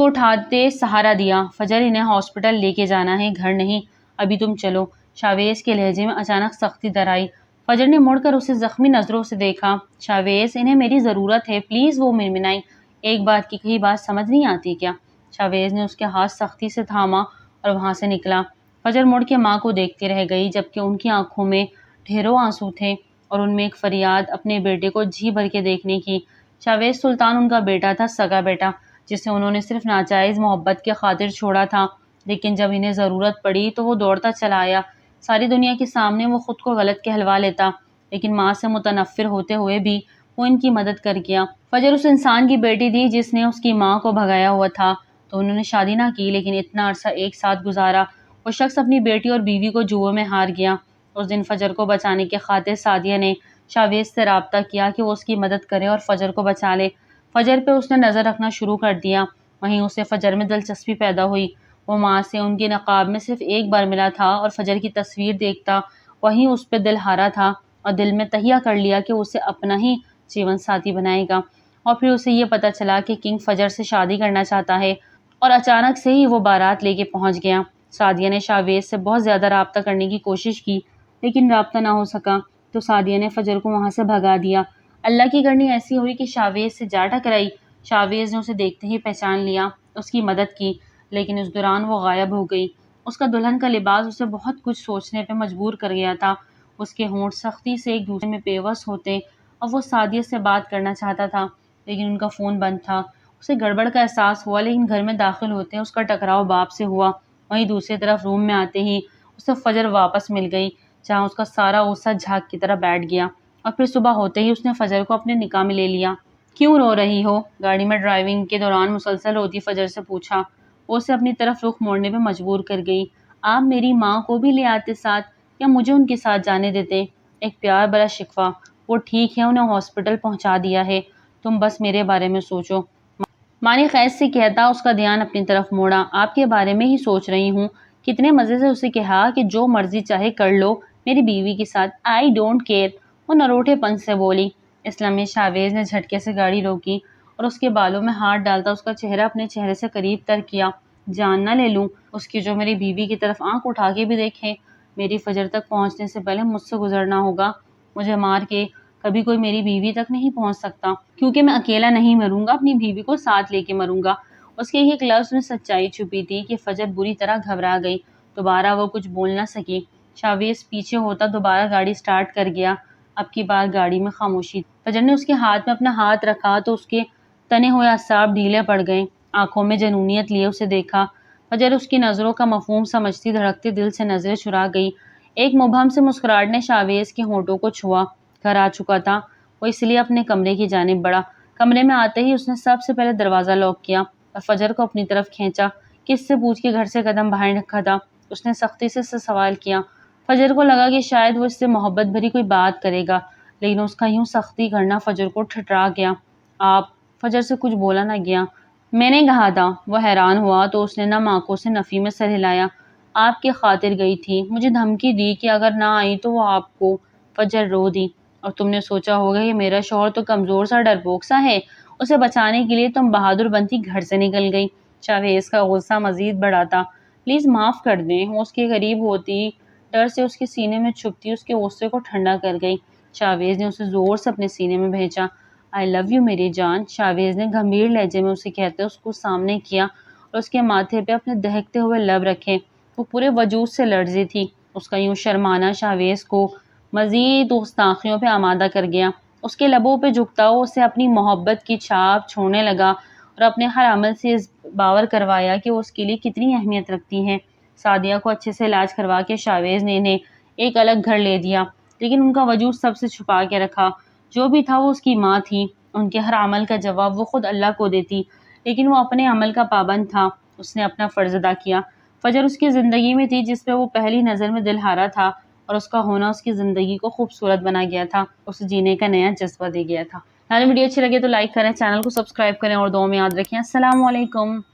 اٹھاتے سہارا دیا۔ فجر، انہیں ہاسپٹل لے کے جانا ہے، گھر نہیں۔ ابھی تم چلو۔ شہویز کے لہجے میں اچانک سختی در آئی۔ فجر نے مڑ کر اسے زخمی نظروں سے دیکھا۔ شہویز، انہیں میری ضرورت ہے، پلیز، وہ منمنائی۔ ایک بات کی کہی بات سمجھ نہیں آتی کیا؟ شہویز نے اس کے ہاتھ سختی سے تھاما اور وہاں سے نکلا۔ فجر مڑ کے ماں کو دیکھتی رہ گئی جبکہ ان کی آنکھوں میں ڈھیروں آنسو تھے اور ان میں ایک فریاد اپنے بیٹے کو جی بھر کے دیکھنے کی۔ شہویز سلطان ان کا بیٹا تھا، سگا بیٹا، جسے انہوں نے صرف ناجائز محبت کے خاطر چھوڑا تھا، لیکن جب انہیں ضرورت پڑی تو وہ دوڑتا چلا آیا۔ ساری دنیا کے سامنے وہ خود کو غلط کہلوا لیتا، لیکن ماں سے متنفر ہوتے ہوئے بھی وہ ان کی مدد کر گیا۔ فجر اس انسان کی بیٹی تھی جس نے اس کی ماں کو بھگایا ہوا تھا۔
تو انہوں نے شادی نہ کی، لیکن اتنا عرصہ ایک ساتھ گزارا۔ وہ شخص اپنی بیٹی اور بیوی کو جوئے میں ہار گیا۔ اس دن فجر کو بچانے کی خاطر سعدیہ نے شاویز سے رابطہ کیا کہ وہ اس کی مدد کرے اور فجر کو بچا لے۔ فجر پہ اس نے نظر رکھنا شروع کر دیا۔ وہیں اسے فجر میں دلچسپی پیدا ہوئی۔ وہ ماں سے ان کی نقاب میں صرف ایک بار ملا تھا اور فجر کی تصویر دیکھتا وہیں اس پہ دل ہارا تھا اور دل میں تہیہ کر لیا کہ اسے اپنا ہی جیون ساتھی بنائے گا۔ اور پھر اسے یہ پتہ چلا کہ کنگ فجر سے شادی کرنا چاہتا ہے اور اچانک سے ہی وہ بارات لے کے پہنچ گیا۔ سعدیہ نے شاویز سے بہت زیادہ رابطہ کرنے کی کوشش کی لیکن رابطہ نہ ہو سکا، تو سعدیہ نے فجر کو وہاں سے بھگا دیا۔ اللہ کی کرنی ایسی ہوئی کہ شاویز سے جا ٹکرائی۔ شاویز نے اسے دیکھتے ہی پہچان لیا، اس کی مدد کی، لیکن اس دوران وہ غائب ہو گئی۔ اس کا دلہن کا لباس اسے بہت کچھ سوچنے پہ مجبور کر گیا تھا۔ اس کے ہونٹ سختی سے ایک دوسرے میں پیوست ہوتے اور وہ سعدیہ سے بات کرنا چاہتا تھا لیکن ان کا فون بند تھا۔ اسے گڑبڑ کا احساس ہوا، لیکن گھر میں داخل ہوتے اس کا ٹکراؤ باپ سے ہوا۔ وہیں دوسری طرف روم میں آتے ہی اسے فجر واپس مل گئی، جہاں اس کا سارا غصہ جھاگ کی طرح بیٹھ گیا۔ اور پھر صبح ہوتے ہی اس نے فجر کو اپنے نکاح میں لے لیا۔ کیوں رو رہی ہو؟ گاڑی میں ڈرائیونگ کے دوران مسلسل روتی فجر سے پوچھا۔ وہ اسے اپنی طرف رخ موڑنے پہ مجبور کر گئی۔ آپ میری ماں کو بھی لے آتے ساتھ یا مجھے ان کے ساتھ جانے دیتے؟ ایک پیار بھرا شکوہ۔ وہ ٹھیک ہے، انہیں ہاسپٹل پہنچا دیا ہے، تم بس میرے بارے میں سوچو۔ ماں نے خیز سے کہتا اس کا دھیان اپنی طرف موڑا۔ آپ کے بارے میں ہی سوچ رہی ہوں۔ کتنے مزے سے اسے کہا کہ جو مرضی چاہے کر لو میری بیوی کے ساتھ، آئی ڈونٹ کیئر، وہ نروٹے پن سے بولی۔ اس لمحے شاویز نے جھٹکے سے گاڑی روکی اور اس کے بالوں میں ہاتھ ڈالتا اس کا چہرہ اپنے چہرے سے قریب تر کیا۔ جان نہ لے لوں اس کی جو میری بیوی کی طرف آنکھ اٹھا کے بھی دیکھے؟ میری فجر تک پہنچنے سے پہلے مجھ سے گزرنا ہوگا۔ مجھے مار کے کبھی کوئی میری بیوی تک نہیں پہنچ سکتا، کیونکہ میں اکیلا نہیں مروں گا، اپنی بیوی کو ساتھ لے کے مروں گا۔ اس کے ایک لفظ میں سچائی چھپی تھی کہ فجر بری طرح گھبرا گئی۔ دوبارہ وہ کچھ بول نہ سکی۔ شاویز پیچھے ہوتا دوبارہ گاڑی سٹارٹ کر گیا۔ اب کی بار گاڑی میں خاموشی تھی۔ فجر نے اس کے ہاتھ میں اپنا ہاتھ رکھا تو اس کے تنے ہوئے اعصاب ڈھیلے پڑ گئے۔ آنکھوں میں جنونیت لیے اسے دیکھا۔ فجر اس کی نظروں کا مفہوم سمجھتی دھڑکتے دل سے نظریں چرا گئی۔ ایک مبہم سے مسکراہٹ نے شاویز کے ہونٹوں کو چھوا۔ گھر آ چکا تھا، وہ اس لیے اپنے کمرے کی جانب بڑھا۔ کمرے میں آتے ہی اس نے سب سے پہلے دروازہ لاک کیا اور فجر کو اپنی طرف کھینچا۔ کس سے پوچھ کے گھر سے قدم باہر رکھا تھا؟ اس نے سختی سے سوال کیا۔ فجر کو لگا کہ شاید وہ اس سے محبت بھری کوئی بات کرے گا، لیکن اس کا یوں سختی کرنا فجر کو ٹھٹرا گیا۔ آپ؟ فجر سے کچھ بولا نہ گیا۔ میں نے کہا تھا۔ وہ حیران ہوا تو اس نے نم آنکھوں سے نفی میں سر ہلایا۔ آپ کی خاطر گئی تھی، مجھے دھمکی دی کہ اگر نہ آئی تو وہ آپ کو۔ فجر رو دی۔ اور تم نے سوچا ہوگا کہ میرا شوہر تو کمزور سا ڈرپوک سا ہے، اسے بچانے کے لیے تم بہادر بنتی گھر سے نکل گئی۔ شاویز کا غصہ مزید بڑھا تھا۔ پلیز معاف کر دیں۔ وہ اس کے قریب ہوتی، ڈر سے اس کے سینے میں چھپتی اس کے غصے کو ٹھنڈا کر گئی۔ شاویز نے اسے زور سے اپنے سینے میں بھیجا۔ آئی لو یو میری جان، شاویز نے گھمبیر لہجے میں اسے کہتے اس کو سامنے کیا اور اس کے ماتھے پہ اپنے دہکتے ہوئے لب رکھے۔ وہ پورے وجود سے لرزی تھی۔ اس کا یوں شرمانا شاویز کو مزید گستاخیوں پہ آمادہ کر گیا۔ اس کے لبوں پہ جھکتا ہوا اسے اپنی محبت کی چھاپ چھوڑنے لگا اور اپنے ہر عمل سے باور کروایا کہ وہ اس کے لیے کتنی اہمیت رکھتی ہے۔ سعدیہ کو اچھے سے علاج کروا کے شاویز نے انہیں ایک الگ گھر لے دیا، لیکن ان کا وجود سب سے چھپا کے رکھا۔ جو بھی تھا وہ اس کی ماں تھی۔ ان کے ہر عمل کا جواب وہ خود اللہ کو دیتی، لیکن وہ اپنے عمل کا پابند تھا۔ اس نے اپنا فرض ادا کیا۔ فجر اس کی زندگی میں تھی جس پہ وہ پہلی نظر میں دل ہارا تھا، اور اس کا ہونا اس کی زندگی کو خوبصورت بنا گیا تھا، اسے جینے کا نیا جذبہ دے گیا تھا۔ ویڈیو اچھی لگے تو لائک کریں، چینل کو سبسکرائب کریں اور دعاؤں میں یاد رکھیں۔ السلام علیکم۔